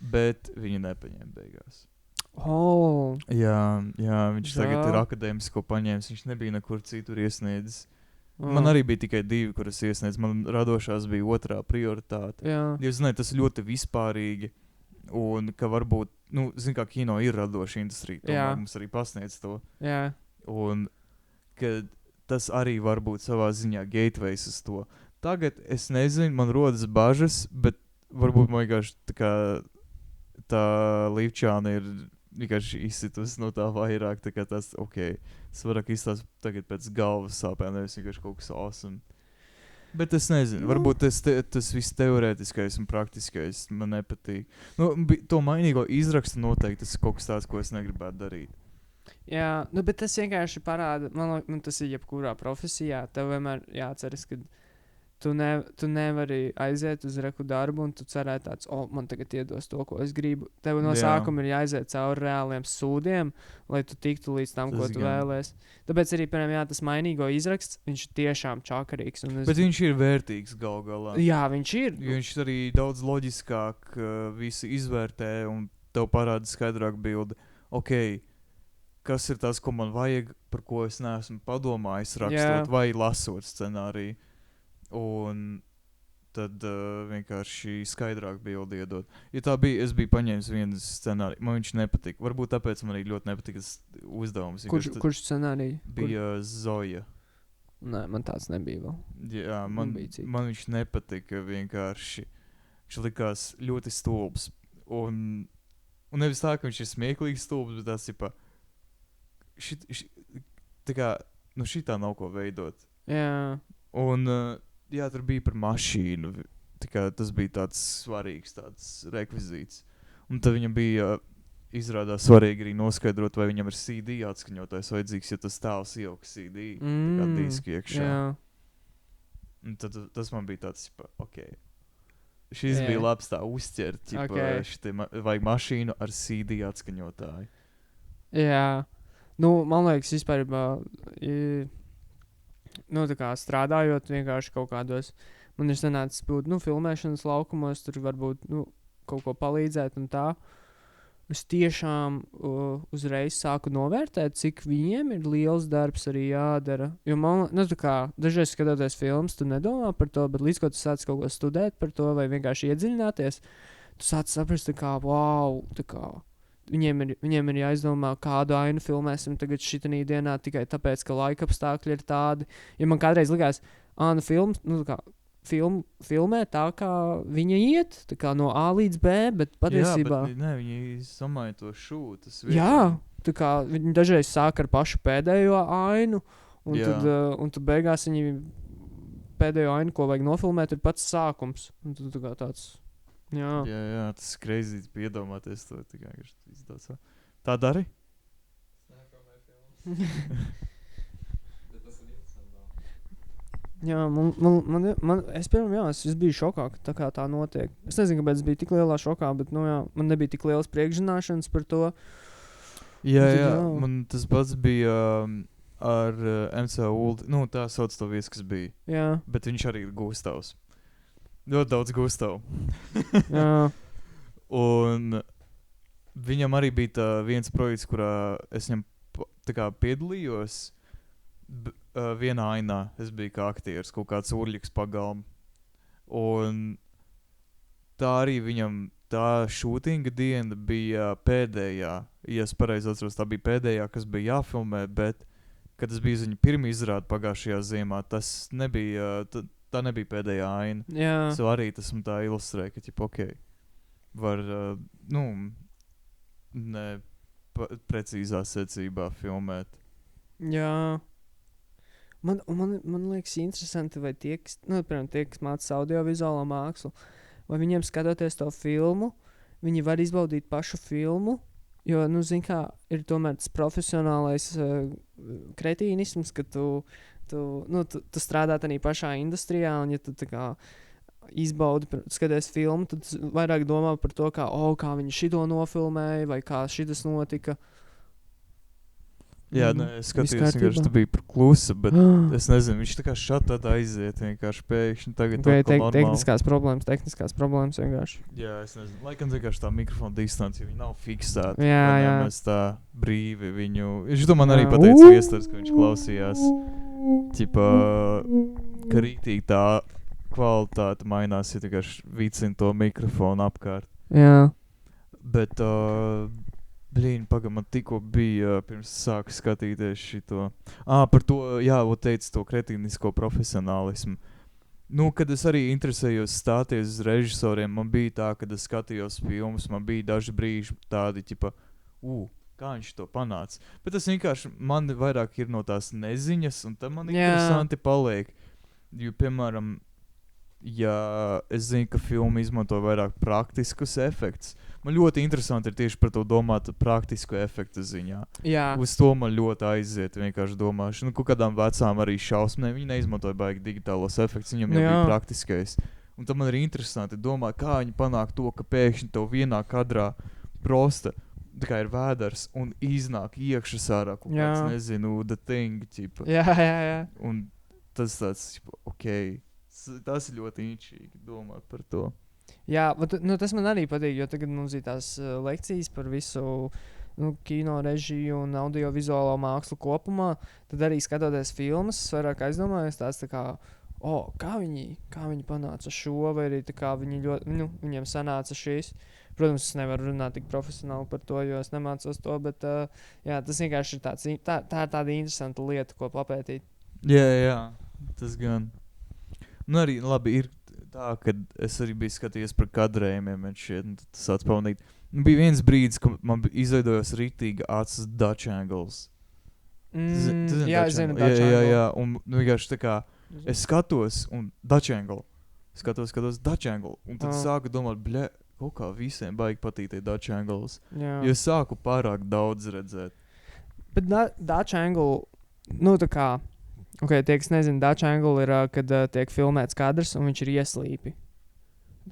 Bet viņi nepaņēma beigās. Oh. Jā, viņš tagad Jā. ir akadēmisko paņēmis. Viņš nebija nekur citur iesniedzis. Man arī bija tikai 2, kuras iesniedz. Man radošās bija otrā prioritāte. Jā. Jūs zināt, tas ir ļoti vispārīgi. Un ka varbūt, nu, zin kā kino ir radoša industrija. Jā. Tomēr mums arī pasniedz to. Jā. Un ka tas arī var būt savā ziņā gateways uz to. Tagad es nezinu, man rodas bažas, bet varbūt man vienkārši tā kā tā līpčāna ir vienkārši izsitus no tā vairāk, tā kā tas, ok, tas vairāk izstās tagad pēc galvas sāpēm, nevis vienkārši kaut kas awesome. Bet es nezinu, varbūt tas viss teorētiskais un praktiskais man nepatīk. Nu, to mainīgo izrakstu noteikti, tas ir kaut kas tāds, ko es negribētu darīt. Jā, nu, bet tas vienkārši parāda, man tas ir jebkurā profesijā. Tev vienmēr jāatceras, ka tu nevari aiziet uz reku darbu un tu cerē tāds, man tagad iedos to, ko es gribu. Tev no sākuma ir jāaiziet cauri reāliem sūdiem, lai tu tiktu līdz tam, ko tu vēlies. Tāpēc arī, piemēram, tas mainīgo izraksts, viņš ir tiešām čakarīgs. Bet viņš ir vērtīgs gal galā. Jā, viņš ir. Viņš arī daudz loģiskāk visu izvērtē un tev parāda skaidrāk bildi. Ok, kas ir tas, ko man vajag, par ko es neesmu padomājis rakstot vai lasot scenāriju. Un tad vienkārši skaidrāk bildi iedot. Ja tā bija, es biju paņēmis vienu scenāriju. Man viņš nepatika. Varbūt tāpēc man arī ļoti nepatika tas uzdevums. Kurš scenārija? Bija Zoja. Nē, man tāds nebija vēl. Jā, man viņš nepatika vienkārši. Viņš likās ļoti stulbs. Un nevis tā, ka viņš ir smieklīgs stulbs, bet tas ir tā kā, nu šitā nav ko veidot. Jā. Un jā, tur bija par mašīnu. Tas bija tāds svarīgs tāds rekvizīts. Un tad viņam bija izrādās svarīgi arī noskaidrot, vai viņam ir CD atskaņotājs vajadzīgs, ja tas tēls ielika CD kā diski iekšā. Jā. Un tad tas man bija tāds, ok. Šis bija labs tā uzķert, vajag mašīnu ar CD atskaņotāju. Jā. Nu, man liekas, vispār nu, tā kā strādājot vienkārši kaut kādos, man ir sanācis būt, nu, filmēšanas laukumos, tur varbūt, nu, kaut ko palīdzēt un tā. Es tiešām uzreiz sāku novērtēt, cik viņiem ir liels darbs arī jādara. Jo man, nu, tā kā, dažreiz skatoties filmas, tu nedomā par to, bet līdz ko tu sāc kaut ko studēt par to vai vienkārši iedziļināties, tu sāc saprast, tā kā, wow, tā kā, viņiem ir jāizdomā, kādu ainu filmēsim tagad šitanī dienā tikai tāpēc, ka laika apstākļi ir tādi. Ja man kādreiz likās, nu, filmē tā, kā viņa iet, tā kā no A līdz B, bet patiesībā... Jā, bet viņi samāja to šūtas. Jā, tā kā viņi dažreiz sāk ar pašu pēdējo ainu, un tad beigās viņi pēdējo ainu, ko vajag nofilmēt, ir pats sākums. Un tad tā kā tāds... Jā, tas ir crazy piedomāties to. Tā dari? jā, es pirmām, es biju šokā, ka tā kā tā notiek. Es nezinu, kāpēc es biju tik lielā šokā, bet, nu jā, man nebija tik liels priekšzināšanas par to. Jā, man tas pats bija ar MCU Ulti. Nu, tā sauc to viesu, kas bija. Jā. Bet viņš arī ir Gustavs. Ļoti daudz Gustavu. Jā. Un viņam arī bija viens projekts, kurā es viņam tā kā piedalījos vienā ainā. Es biju kā aktieris, kaut kāds urļiks pagalm. Un tā arī viņam tā shootinga diena bija pēdējā, ja es pareizi atceros, tā bija pēdējā, kas bija jāfilmē, bet, kad tas bija viņa pirmā izrāde pagājušajā ziemā, tas nebija, tā nebija pēdējā aina. Jā. So arī tas man tā ilustrē, ka, var, ne precīzā secībā filmēt. Jā. Man liekas interesanti, vai tie, kas mācās audiovizuālo mākslu, vai viņiem skatoties to filmu, viņi var izbaudīt pašu filmu, jo, zin kā, ir tomēr tas profesionālais kretīnisms, ka tu strādā tādā pašā industrijā, un ja tu tā kā izbaudi, skaties filmu, tad vairāk domā par to, kā viņi šito nofilmēja, vai kā šitas notika. Jā, es skatījos, vienkārši tu biji par klusa, bet es nezinu, viņš tā kā šatāt aiziet, vienkārši pēkšņi tagad normāli. Tehniskās problēmas vienkārši. Jā, es nezinu, laikam vienkārši tā mikrofona distance, ja viņi nav fiksēti. Jā. Mēs tā brīvi viņu, viņš to man arī pateica viestars, ka viņš klausījās, ka rītīgi tā kvalitāte mainās, ja vienkārši vicina to mikrofonu apkārt. Jā. Bet, man tikko bija, pirms sāku skatīties šito. Par to, teicu to kretīnisko profesionālismu. Kad es arī interesējos stāties uz režisoriem, man bija tā, kad es skatījos filmas, man bija daži brīži tādi, kā viņš to panāca. Bet tas vienkārši man vairāk ir no tās neziņas, un tam man interesanti paliek. Jo, piemēram, ja es zinu, ka filma izmanto vairāk praktiskus efektus, man ļoti interesanti ir tieši par to domāt praktisku efektu ziņā. Jā. Uz to man ļoti aiziet, vienkārši domāšu. Kādām vecām arī šausmēm, viņi neizmantoja baigi digitālos efektus, viņam jau bija praktiskais. Un tad man ir interesanti domāt, kā viņi panāk to, ka pēkšņi tev vienā kadrā prosta, tā kā ir vēders, un iznāk iekšas ārā kaut kāds, nezinu, the thing, Jā. Un tas tāds, tas ir ļoti inčīgi domāt par to. Jā, tas man arī patīk, jo tagad mums ir tās lekcijas par visu kino režiju un audiovizuālo mākslu kopumā. Tad arī skatoties filmas, es vairāk aizdomājos tās tā kā, kā viņi panāca šo, vai arī tā kā viņiem sanāca šīs. Protams, es nevaru runāt tik profesionāli par to, jo es nemācos to, bet tas vienkārši ir tā ir tāda interesanta lieta, ko papētīt. Jā, tas gan. Arī labi ir tā, kad es arī biju skatījies par kadrējumiem, tas atpaunīt. Bija viens brīdis, kad man izveidojās rītīgi acis Dutch angles. Jā, es zinu Dutch angle. Jā, un vienkārši tā kā es skatos un Dutch angle. Skatos Dutch angle. Un tad sāku domāt, kaut kā visiem baigi patīk tie Dutch angles. Jā. Jo es sāku pārāk daudz redzēt. Bet Dutch angle, tā kā, tie, kas nezina, Dutch angle ir, kad tiek filmēts kadrs un viņš ir ieslīpi.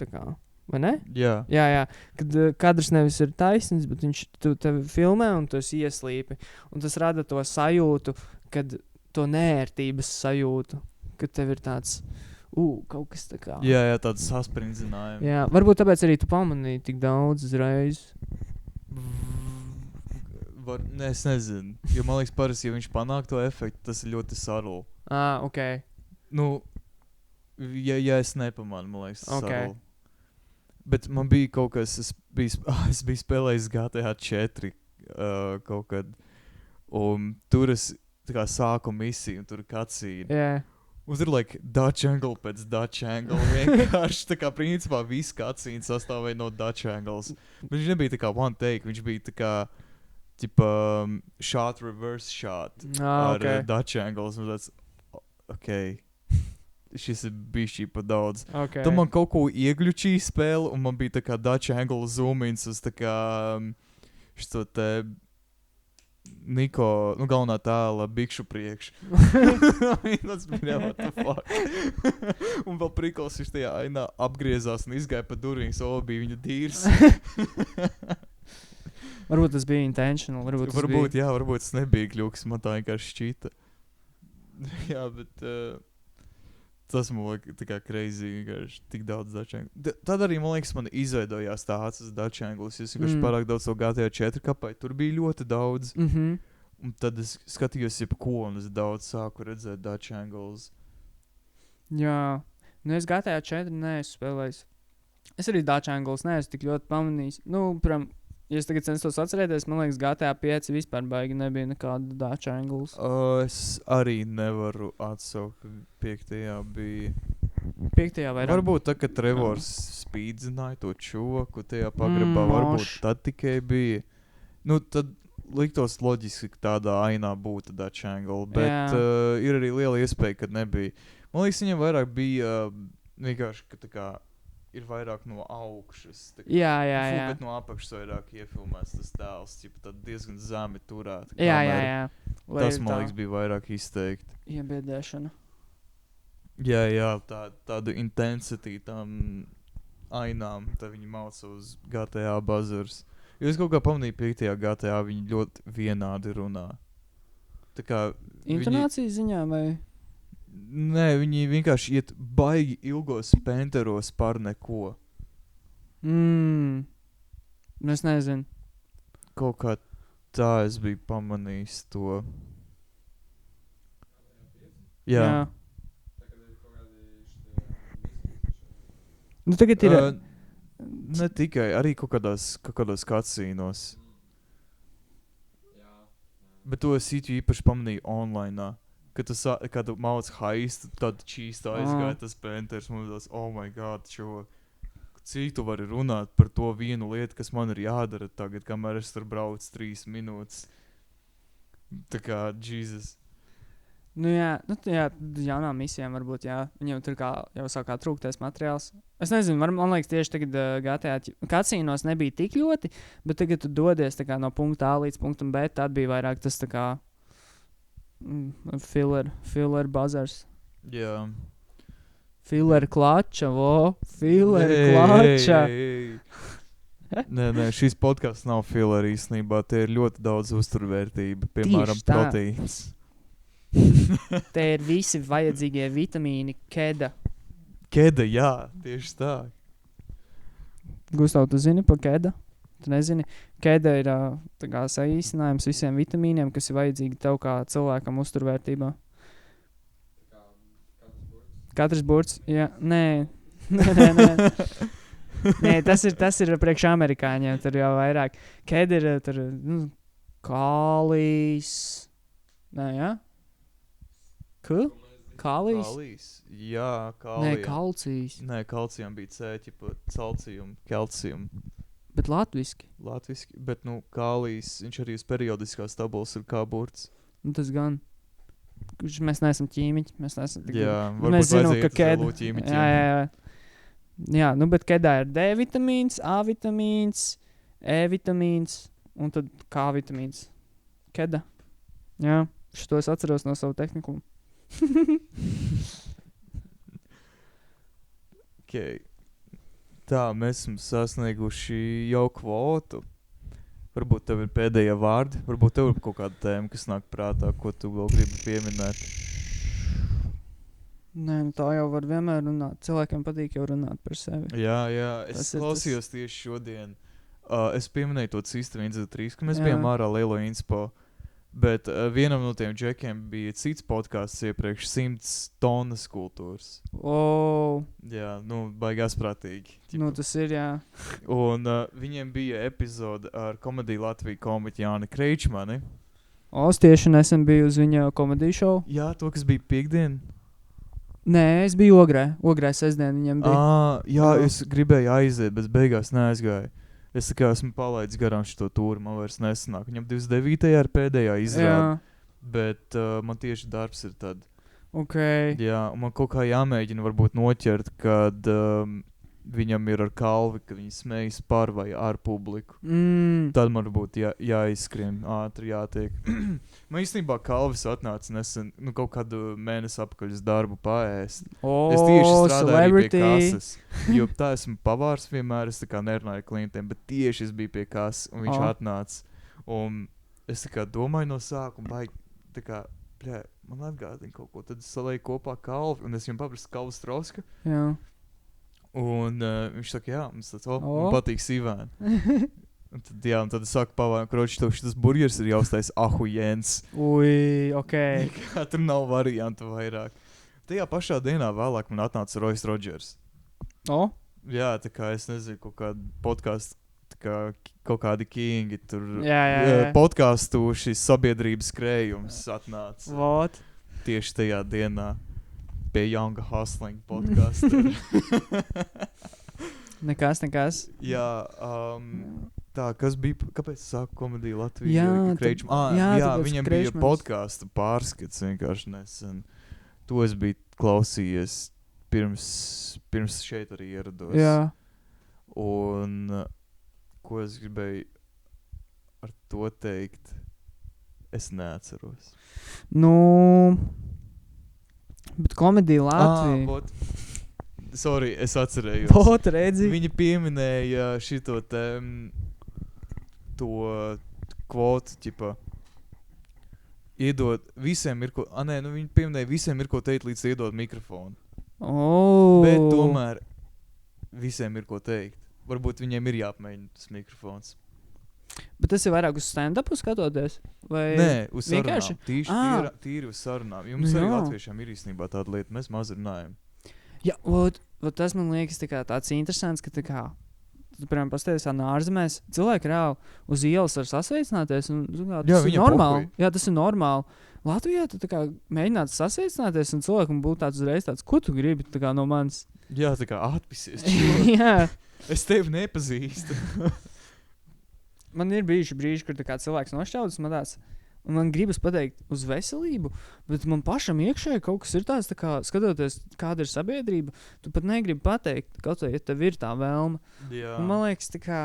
Tā kā, vai ne? Jā. Jā. Kad kadrs nevis ir taisnīgs, bet viņš tevi filmē un tu esi ieslīpi. Un tas rada to sajūtu, to neērtības sajūtu, kad tev ir tāds, kaut kas tā kā. Jā, tāds saspringzinājums. Jā, varbūt tāpēc arī tu pamanīji tik daudz uzreiz. Es nezinu, jo man liekas parasti, ja viņš panāk to efektu, tas ir ļoti subtle. Ok. Ja es nepamanu, man liekas, subtle. Bet man bija kaut kas, es biju spēlējis GTA 4 kaut kad, un tur es tā kā sāku misiju, un tur ir cutscene. Yeah. Un tur Dutch angle pēc Dutch angle, vienkārši tā kā principā viss cutscene sastāvēja no Dutch angles. Bet viņš nebija tā kā one take, viņš bija tā kā shot, reverse shot ar Dutch angles. Un tāds, šis ir bišķī pa daudz. Okay. Tad man kaut ko iegļučīja spēle, un man bija tā kā Dutch angle zoom-ins uz tā kā šito te Niko, galvenā tēla bikšu priekš. Tas bija, what the fuck. Un vēl prikals viņš tajā ainā apgriezās un izgāja pa durvīm, bija viņa dīrs. Varbūt tas bija intentional. Varbūt tas nebija kļūks, man tā vienkārši šķita. Jā, bet tas man liekas tā kā crazy, vienkārši tik daudz Dutch angles. Tad arī, man liekas, man izveidojās tāds Dutch angles, jo es vienkārši pārāk daudz to GTA 4 kapai, tur bija ļoti daudz. Un tad es skatījos jebko, un es daudz sāku redzēt Dutch angles. Jā, es GTA 4 neesmu spēlējis. Es arī Dutch Angles neesmu tik ļoti pamanījis. Nu, piemēram, ja es tagad censtos atcerēties, man liekas, GTA 5 vispār baigi nebija nekāda Dutch Angles. Es arī nevaru atsaukt, ka 5. bija. 5. vairāk. Varbūt tā, ka Trevors spīdzināja to čoku tajā pagrabā, varbūt tad tikai bija. Nu, tad liktos loģiski, ka tādā ainā būtu Dutch Angle, bet ir arī liela iespēja, ka nebija. Man liekas, viņam vairāk bija vienkārši, ka tā kā ir vairāk no augšas. Jā. Bet no apakšas vairāk iefilmēts tas tēls, tad diezgan zemi turēt. Jā. Tas, man liekas, bija vairāk izteikti. Iebiedēšana. Jā, tādu intensity tām ainām, tā viņi mauca uz GTA buzzers. Jo es kaut kā pamanīju 5. GTA, viņi ļoti vienādi runā. Tā kā Intonācijas ziņā vai? Nē, viņi vienkārši iet baigi ilgos penteros par neko. Es nezinu. Kaut kā tā es biju pamanījis to. Jā. Nu tagad ir... Ne tikai, arī kaut kādos cutscenos. Bet to es īpaši pamanīju online. Kad tu mauc haistu, tad čīsta aizgāja tas penters. Man liekas, oh my god, čo. Cik tu vari runāt par to vienu lietu, kas man ir jādara tagad, kamēr es tur braucu 3 minūtes. Tā kā, Jesus. Nu jā, jaunām misijām varbūt, jā. Viņam tur jau sākā trūktais materiāls. Es nezinu, man liekas tieši tagad GTA cutscenos nebija tik ļoti, bet tagad tu dodies tā kā no punkta A līdz punktam B, tad bija vairāk tas tā kā filler buzzers. Jā. Filler klača, filler klača. Nē, šis podcasts nav filler īstenībā, tie ir ļoti daudz uzturvērtība, piemēram, proteīns. Te ir visi vajadzīgie vitamīni, keda. Keda, jā, tieši tā. Gustav, tu zini par keda? Tu nezini? Keda ir tā kā saīsinājums visiem vitamīniem, kas ir vajadzīgi tev kā cilvēkam uzturvērtībā. Katrs burts? Jā, nē. Nē, tas ir priekš amerikāņiem, tur jau vairāk. Keda ir tur, kālijs. Nē, jā? Kālijs? Jā, kālijam. Nē, kalcijs. Nē, kalcijam bija C, calcium, calcium. Bet latviski. Latviski, bet, kālijs, viņš arī uz periodiskās tabulas ir kā burts. Tas gan. Mēs neesam ķīmiķi, mēs neesam... Jā, varbūt vajadzēja iet uz ķīmiķiem. Jā, bet kedā ir D vitamīns, A vitamīns, E vitamīns un tad K vitamīns. Keda. Jā, šito es atceros no savu tehnikumu. Okay. Tā, mēs esam sasnieguši jau kvotu. Varbūt tev ir pēdējie vārdi, varbūt tev ir kaut kāda tēma, kas nāk prātā, ko tu vēl gribi pieminēt. Nē, tā jau var vienmēr runāt. Cilvēkiem patīk jau runāt par sevi. Jā, es klausījos tieši šodien. Es pieminēju to Cista 1-3, ka mēs bijām ārā Lielo Inspo. Bet vienam no tiem džekiem bija cits podcasts iepriekš 100 tonnas kultūras. Jā, baigās prātīgi. Tas ir, jā. Un viņiem bija epizode ar Komediju Latviju komiķi Jāni Kreičmani. Es tieši nesen biju uz viņa komediju šovu. Jā, to, kas bija piekdien. Nē, es biju Ogrē sestdien viņam bija. Jā, es gribēju aiziet, bet beigās neaizgāju. Es tā kā esmu palaidis garām šito tūru, man vairs nesanāk. Viņam 29. ir pēdējā izrāde, bet man tieši darbs ir tad. Jā, un man kaut kā jāmēģina varbūt noķert, kad viņam ir ar kalvi, ka viņi smejas par vai ar publiku. Tad man varbūt jāizskrien ātri, jātiek. Man īstenībā kalvis atnāca nesen, kaut kādu mēnesi apakaļ uz darbu paēst. Es tieši strādāju arī pie kases, jo tā esmu pavārs vienmēr, es tā kā nerunāju klientiem, bet tieši es biju pie kases, un viņš atnāca. Un es tā kā domāju no sākuma, baigi, tā kā, man atgādina kaut ko, tad es salēju kopā kalvi, un es viņam paprastu kalvas troska. Jā. Un viņš saka, jā, mums tāds, man patīk sīvēni. un tad es saku pavāju, kroči, tev šitas burgers ir jāuztais ahujens. Kā tur nav variantu vairāk. Tajā pašā dienā vēlāk man atnāca Royce Rodgers. Jā, tā kā es nezinu, kaut kādu podcastu, tā kā kaut kādi kingi tur Jā. podcastu šis sabiedrības skrējums atnāca Vot. tieši tajā dienā pie Young Hustling podcastu. Nekas. Jā, tā, kas bija, kāpēc es sāku komediju Latviju? Jā, Jā, tāpēc viņam Kreičmans. bija podcastu pārskats vienkārši nesen. To es biju klausījies pirms šeit arī ierados. Jā. Un ko es gribēju ar to teikt, es neatceros. Nu, bet komedija Latvija. Sorry, es atcerējos. Vot, redzi. Viņi pieminēja šito te, to kvotu, ķipa, iedod, visiem ir ko, viņi pieminēja, visiem ir ko teikt, līdz iedod mikrofonu. Bet tomēr visiem ir ko teikt. Varbūt viņiem ir jāapmēģina tas mikrofons. Bet tas ir vairāk uz stand-upu skatoties? Vai Nē, uz vienkārši? sarunām. Tīri uz sarunām. Jums Nu arī jā. latviešiem ir īstenībā tāda lieta. Mēs maz runājam. Jā, vot tas man liekas tā kā tāds interesants, ka tā kā, tu, piemēram, pastāties ārzemēs, cilvēki reāli uz ielas var sasveicināties, un tas Jā, ir viņam normāli. pokoj. Jā, tas ir normāli. Latvijā tu tā kā mēģinātu sasveicināties, un cilvēkam būtu tāds uzreiz tāds, ko tu gribi tā kā no manis? Jā, tā kā atpisies. Jā. Es tevi nepazīstu. Man ir bijuši brīži, kur tā kā cilvēks nošķaudas man tāds, un man gribas pateikt uz veselību, bet man pašam iekšēji kaut kas ir tāds, tā kā skatoties, kāda ir sabiedrība, tu pat negribi pateikt, kaut vai, ja tev ir tā vēlme. Jā. Un man liekas, tā kā,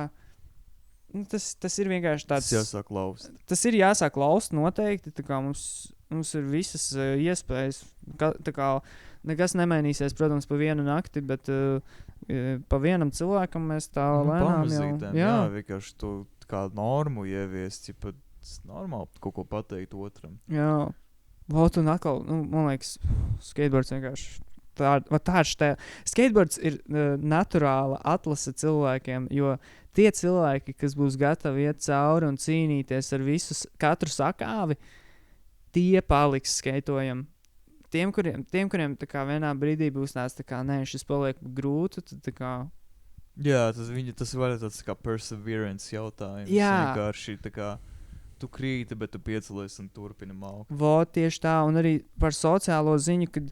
tas ir vienkārši tāds... Tas jāsāk laust. Tas ir jāsāk laust noteikti, tā kā mums ir visas iespējas, tā kā nekas nemainīsies, protams, pa vienu nakti, bet pa vienam cilvēkam mēs tā lēnām jau... Jā, vienkārši tu kādu normu ieviest, ja pat normāli kaut ko pateikt otram. Jā, vot un atkal, man liekas, skateboards vienkārši tā skateboards ir naturāla atlase cilvēkiem, jo tie cilvēki, kas būs gatavi iet cauri un cīnīties ar katru sakāvi, tie paliks skeitojam. Tiem, kuriem tā kā vienā brīdī būs tāds, tā kā, nē, šis paliek grūti, tad tā kā... Jā, tas var tāds kā perseverance jautājums. Jā. Vienkārši tā kā tu krīti, bet tu piecelies un turpini malkt. Vot, tieši tā, un arī par sociālo ziņu, kad,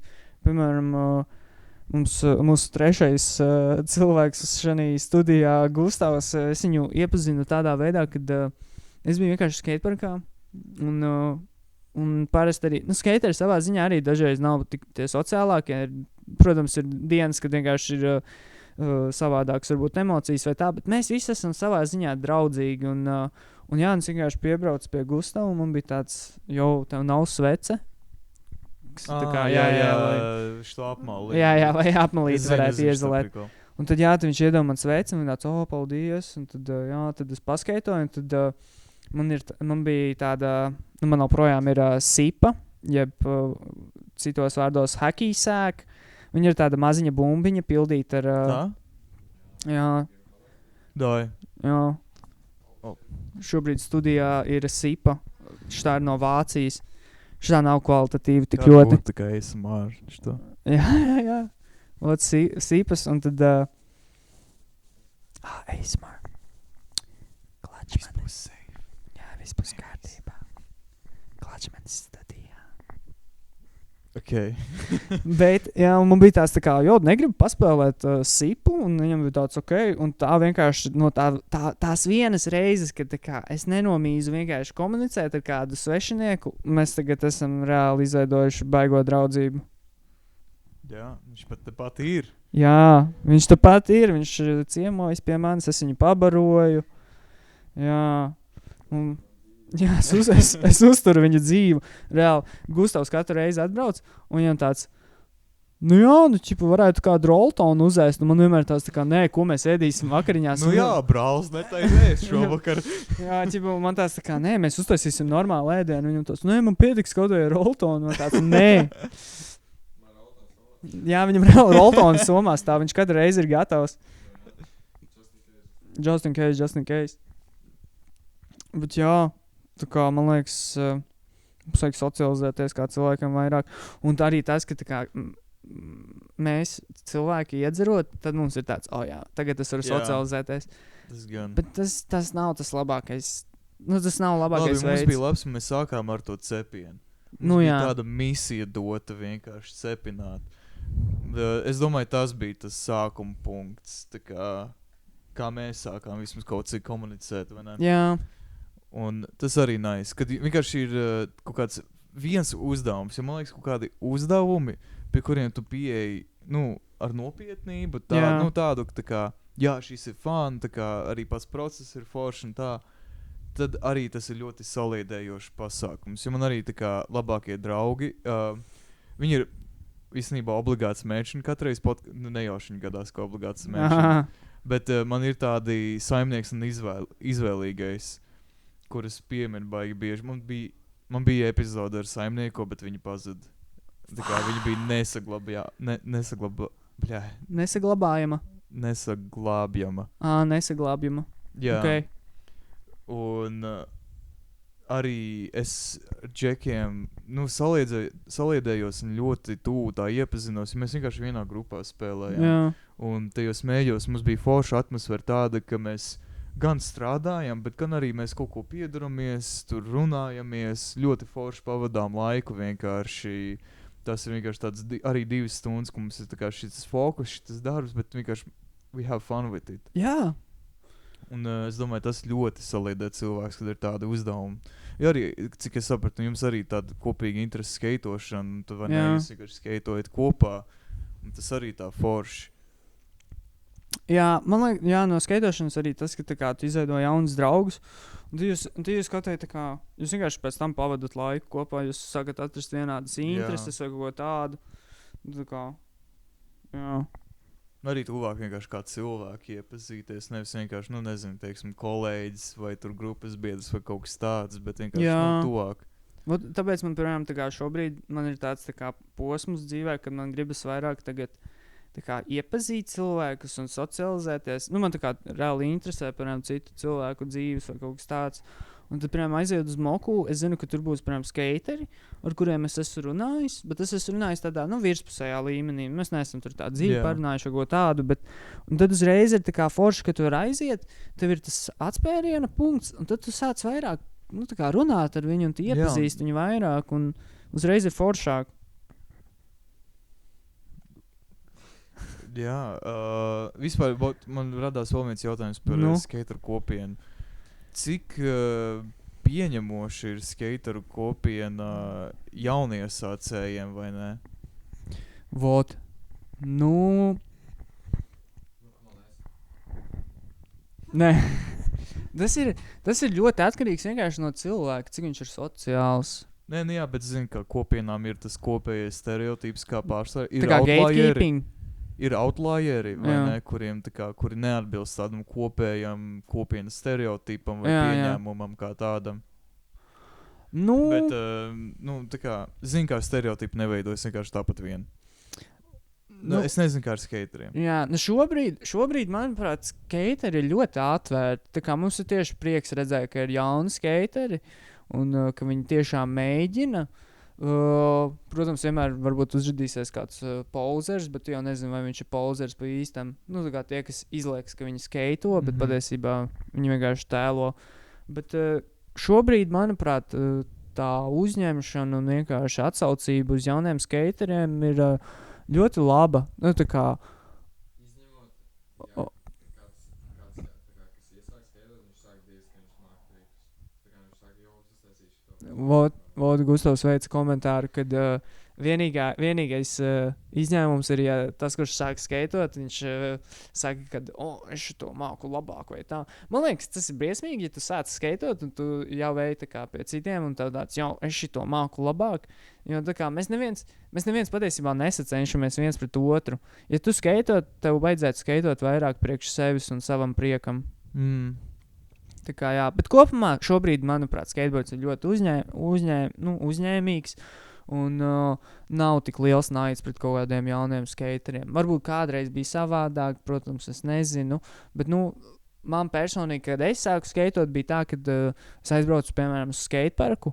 piemēram, mūsu trešais cilvēks šajā studijā, Gustavs, es viņu iepazinu tādā veidā, kad es biju vienkārši skateparkā, un parasti arī, skateri savā ziņā arī dažreiz nav tik tie sociālākie, protams, ir dienas, kad vienkārši ir savādākas varbūt emocijas vai tā, bet mēs visi esam savā ziņā draudzīgi, un Jānis vienkārši piebrauc pie Gustava, un man bija tāds, tev nav svece? Tā kā, lai što apmalīt. Jā, lai apmalīt varētu iezalēt. Un tad, tad viņš iedod man sveci, un viņš tāds, paldies, un tad, tad es paskaitoju, un tad man bija tāda, man nav projām ir sipa, jeb citos vārdos hacky sack. Viņa ir tāda maziņa bumbiņa pildīta ar... Tā? Jā. Dai. Jā. Šobrīd studijā ir sipa. Šitā ir no Vācijas. Šitā nav kvalitatīvi tik ļoti. Tā kā ASMR. Jā. Ot sipas un tad... ASMR. Klačmanis. Jā, viss būs kārtībā. Klačmanis studijā. Okay. Bet, man bija tāds tā kā, negribu paspēlēt sipu, un viņam bija tāds, un tā vienkārši no tās vienas reizes, kad tā kā es nenomīzu vienkārši komunicēt ar kādu svešinieku, mēs tagad esam reāli izveidojuši baigo draudzību. Jā, viņš pat tepat ir. Jā, viņš tepat ir, viņš ciemojas pie manis, es viņu pabaroju. Jā, un... Jā, es uzturu viņu dzīvu. Reāli, Gustavs katru reizi atbrauc, un viņam tāds, varētu kādu roltonu uzēst, un man vienmēr tāds tā kā, nē, ko mēs ēdīsim vakariņās. Brālis, netaidēs šovakar. Jā, man tāds tā kā, nē, mēs uztaisīsim normālu ēdienu, viņam tāds, nē, man pietiks kaut vai roltonu, man tāds, nē. Jā, viņam reāli roltonu somā stāv, viņš katru reizi ir gatavs. Just in case. Bet jā, tā kā, man liekas, mums vajag socializēties kā cilvēkam vairāk. Un arī tas, ka tā kā, mēs cilvēki iedzerot, tad mums ir tāds, jā, tagad es varu Jā. socializēties. Tas gan. Bet tas nav tas labākais. Nu, tas nav labākais Labi, mums veids. bija labs, un mēs sākām ar to cepienu. Nu, Mums bija jā. tāda misija dota vienkārši cepināt. Es domāju, tas bija tas sākuma punkts. Tā kā mēs sākām vismaz kaut cik komunicēt, vai ne? Jā, Un tas arī nice, kad vienkārši ir kaut kāds viens uzdevums. Ja man liekas, kaut kādi uzdevumi, pie kuriem tu pieeji, ar nopietnību, Jā. tādu, tā kā, jā, šis ir fun, tā kā arī pats process ir forši un tā, tad arī tas ir ļoti saliedējošs pasākums. Jo man arī tā kā labākie draugi, viņi ir īstenībā obligāts mērķi, katreiz nejauši viņi gadās, ka obligāts mērķi. aha, Bet man ir tādi saimnieks un izvēlīgais, kuras pieminu baigi bieži. Man bija epizode ar saimnieku, bet viņi pazuda. Tā kā viņi bija nesaglabājama. nesaglābjama. Nesaglābjama. Jā. Okay. Un arī es ar džekiem saliedējos un ļoti tuvu tā iepazinos. Mēs vienkārši vienā grupā spēlējām. Jā. Un tajos mēģos mums bija forša atmosfēra tāda, ka mēs gan strādājam, bet gan arī mēs kaut ko piedaramies, tur runājamies, ļoti forši pavadām laiku vienkārši. Tas ir vienkārši tāds arī 2 stundas, ka mums ir tā kā šis fokus, šis darbs, bet vienkārši we have fun with it. Jā. Un es domāju, tas ļoti saliedē cilvēks, kad ir tādi uzdevumi. Ja arī, cik es sapratu, jums arī tāda kopīga interese skeitošana, un tad vai ne, Jā. jūs vienkārši skeitojat kopā, un tas arī tā forši. Jā, man liekas, no skaitošanas arī tas, ka tā kā tu izveido jaunus draugus, un tu jūs kaut kā tā kā, jūs vienkārši pēc tam pavadat laiku kopā, jūs sākat atrast vienādas intereses vai kaut ko tādu. Tā kā, jā. Arī tuvāk vienkārši kā cilvēki iepazīties, nevis vienkārši, nezinu, teiksim, kolēģis vai tur grupas biedrs vai kaut kas tāds, bet vienkārši Jā. tuvāk. Tāpēc man, piemēram, tā kā šobrīd man ir tāds tā kā posms dzīvē, kad man gribas vairāk tagad tā kā iepazīt cilvēkus un socializēties. Man tā kā reāli interesē, piemēram, citu cilvēku dzīves vai kaut kas tāds. Un tad, piemēram, aizejot uz Moku, es zinu, ka tur būs, piemēram, skateri, ar kuriem es esmu runājis, bet es esmu runājis tādā, virspusējā līmenī. Mēs neesam tur tā dziļi Jā. parunājuši vai ko tādu, bet un tad uzreiz ir tā kā forši, ka tu vari aiziet, tev ir tas atspēriena punkts, un tad tu sāc vairāk, tā kā runāt ar viņu un tu iepazīsti viņu vairāk, un uzreiz ir foršāk. Jā, vispār man radās vēl viens jautājums par skateru kopienu. Cik pieņemoši ir skateru kopiena jauniesācējiem, vai ne? Vot. Nē. Tas ir ļoti atkarīgs vienkārši no cilvēka, cik viņš ir sociāls. Nē, jā, bet zinu, ka kopienām ir tas kopējais stereotips, kā pārstāv. Tā kā gatekeeping. Ir outlieri, vai Jā. ne, kuriem tā kā, kuri neatbilst tādam kopējam kopienas stereotipam vai Jā, jā. pieņēmumam kā tādam. Bet, tā kā, zinu, kā stereotipi neveidojas vienkārši tāpat vien. Es nezinu, kā ar skateriem. Jā, šobrīd, manuprāt, skateri ir ļoti atvērti. Tā kā mums ir tieši prieks redzēt, ka ir jauni skateri un ka viņi tiešām mēģina. Protams, vienmēr varbūt uzrādīsies kāds pauzers, bet tu jau nezini, vai viņš ir pauzers pa īstam. Tā kā tie, kas izliekas, ka viņi skaito, bet patiesībā viņi vienkārši tēlo. Bet šobrīd, manuprāt, tā uzņemšana un vienkārši atsaucība uz jauniem skateriem ir ļoti laba. Tā kā Vot Gustavs veica komentāru, kad vienīgais izņēmums ir, ja tas, kurš sāk skaitot, viņš saka, ka es to māku labāk vai tā. Man liekas, tas ir briesmīgi, ja tu sāc skaitot un tu jau veji tā kā pie citiem un tev tāds, es to māku labāk. Jo tā kā mēs neviens patiesībā nesacenšamies viens pret otru. Ja tu skaitot, tev vajadzētu skaitot vairāk priekš sevis un savam priekam. Tā kā jā, bet kopumā šobrīd, manuprāt, skateboards ir ļoti uzņēmīgs un nav tik liels naids pret kaut kādiem jauniem skateriem. Varbūt kādreiz bija savādāk, protams, es nezinu, bet, man personīgi, kad es sāku skaitot, bija tā, kad es aizbraucu, piemēram, uz skateparku,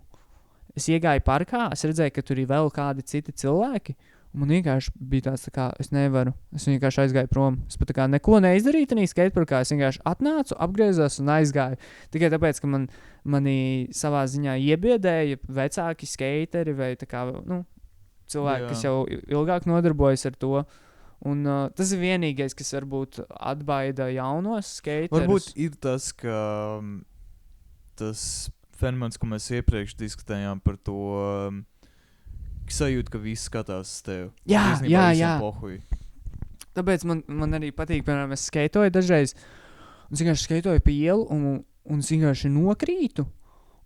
es iegāju parkā, es redzēju, ka tur ir vēl kādi citi cilvēki, Un man vienkārši bija tāds, tā kā, es nevaru. Es vienkārši aizgāju prom. Es pat tā kā neko neizdarīju tajā skateparkā. Es vienkārši atnācu, apgriezos un aizgāju. Tikai tāpēc, ka mani savā ziņā iebiedēja vecāki skateri vai tā kā, nu, cilvēki, kas jau ilgāk nodarbojas ar to. Un tas ir vienīgais, kas varbūt atbaida jaunos skaterus. Varbūt ir tas, ka tas fenomens, ko mēs iepriekš diskutējām par to, sajūt, ka visi skatās uz tevi. Jā. Pohuj. Tāpēc man arī patīk, piemēram, es skaitoju dažreiz, un es vienkārši skaitoju pa ielu, un es vienkārši nokrītu.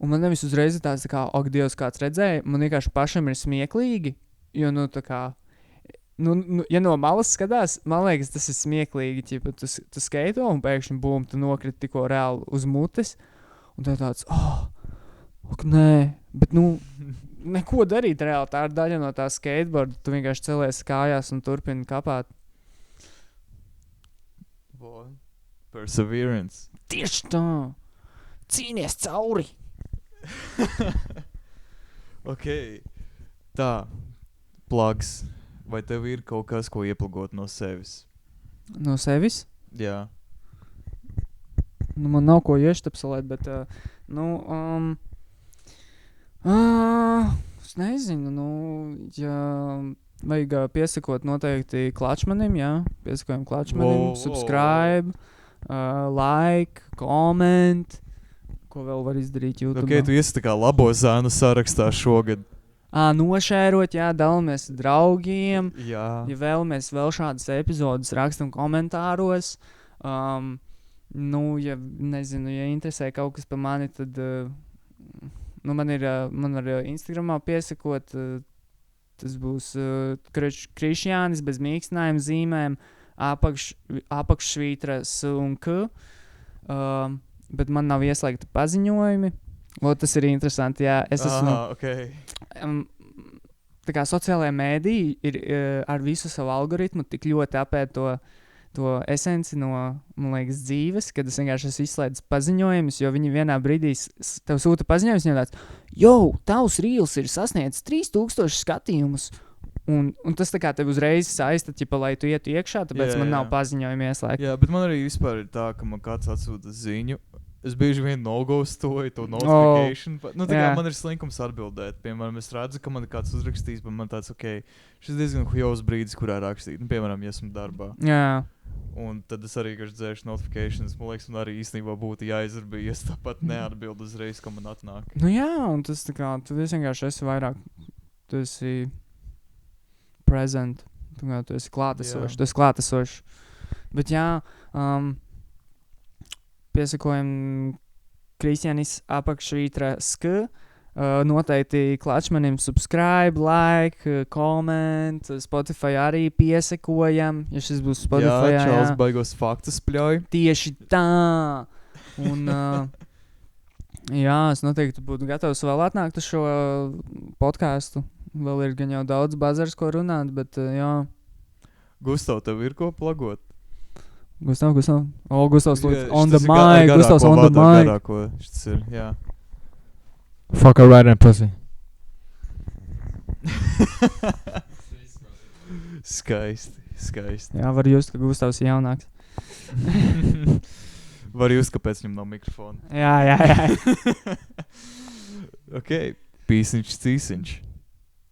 Un man nevis uzreiz ir tāds, tā kā, ak, Dievs, kāds redzēja, man vienkārši pašam ir smieklīgi, jo, nu, tā kā, ja no malas skatās, man liekas, tas ir smieklīgi, ķipa, tu skaito un pēkšņi bum, tu nokriti tikko reāli uz mutes, un tā tāds, ak, nē, bet, nu, neko darīt reāli, tā ir daļa no tā skateboarda, tu vienkārši celies kājās un turpini kapāt. Perseverance. Tieši tā, cīnies cauri. Ok, tā, plugs. Vai tev ir kaut kas, ko ieplagot no sevis? No sevis? Jā. Nu, man nav ko ieštapsalēt, bet, es nezinu, nu, ja vajag piesakot noteikti Klačmanim, jā, piesakojam Klačmanim, subscribe, like, comment, ko vēl var izdarīt YouTube. Ok, tu esi tā kā labo zānu sarakstā šogad. Nošērot, jā, dalāmies ar draugiem. Jā. Ja vēlamies vēl šādas epizodes, rakstam komentāros. Nu, ja, nezinu, ja interesē kaut kas par mani, tad, man var Instagramā piesakot, tas būs Krišjānis bez mīkstinājuma zīmēm, apakšsvītra un K, bet man nav ieslēgta paziņojumi. Tas ir interesanti, jā. Es esmu... Okay. Tā kā sociālajā mēdī ir ar visu savu algoritmu tik ļoti apēt to esenci no, man liekas, dzīves, kad es vienkārši esmu izslēdzis paziņojumus, jo viņi vienā brīdī tev sūta paziņojumus, un tāds, tavs reels ir sasniedzis 3000 skatījumus. Un tas tā kā tev uzreiz saista, ķipa, lai tu ietu iekšā, tāpēc man nav paziņojumi ieslēgti. Jā, bet man arī vispār ir tā, ka man kāds atsūta ziņu. Es bieži vien no-ghostoju to notification. Nu, tā kā man ir slinkums atbildēt. Piemēram, es redzu, ka man kāds uzrakstīs, bet man tāds, ok, šis diezgan hujovs brīdis, kurā rakstīt. Nu, piemēram, ja esmu darbā. Jā. Un tad es arī dzēšu notifications. Man liekas, man arī īstenībā būtu jāizdarbi, ja es tāpat neatbildu uzreiz, ka man atnāk. Nu jā, un tas tā kā, tu vienkārši esi vairāk, tu esi present. Tu esi klātesošs, tu esi klātesošs. Bet jā, piesakojam Krišjānis apakšvītra sk, noteikti Klačmanim subscribe, like, comment, Spotify arī piesakojam, ja šis būs Spotify. Jā, Čāls baigos faktus pļauj. Tieši tā. Un, jā, es noteikti būtu gatavs vēl atnākt uz šo podcastu. Vēl ir gan jau daudz bazars, ko runāt, bet jā. Gustav, tev ir ko plagot? Gustav. Gustavs on the mic. Gustavs on the mic. Garāko šis ir, jā. Fuck her right in pussy. Skaisti. Jā, var just, ka Gustavs ir jaunāks. Var just, kāpēc viņam nav mikrofona. Jā. Ok, pīsiņš, cīsiņš.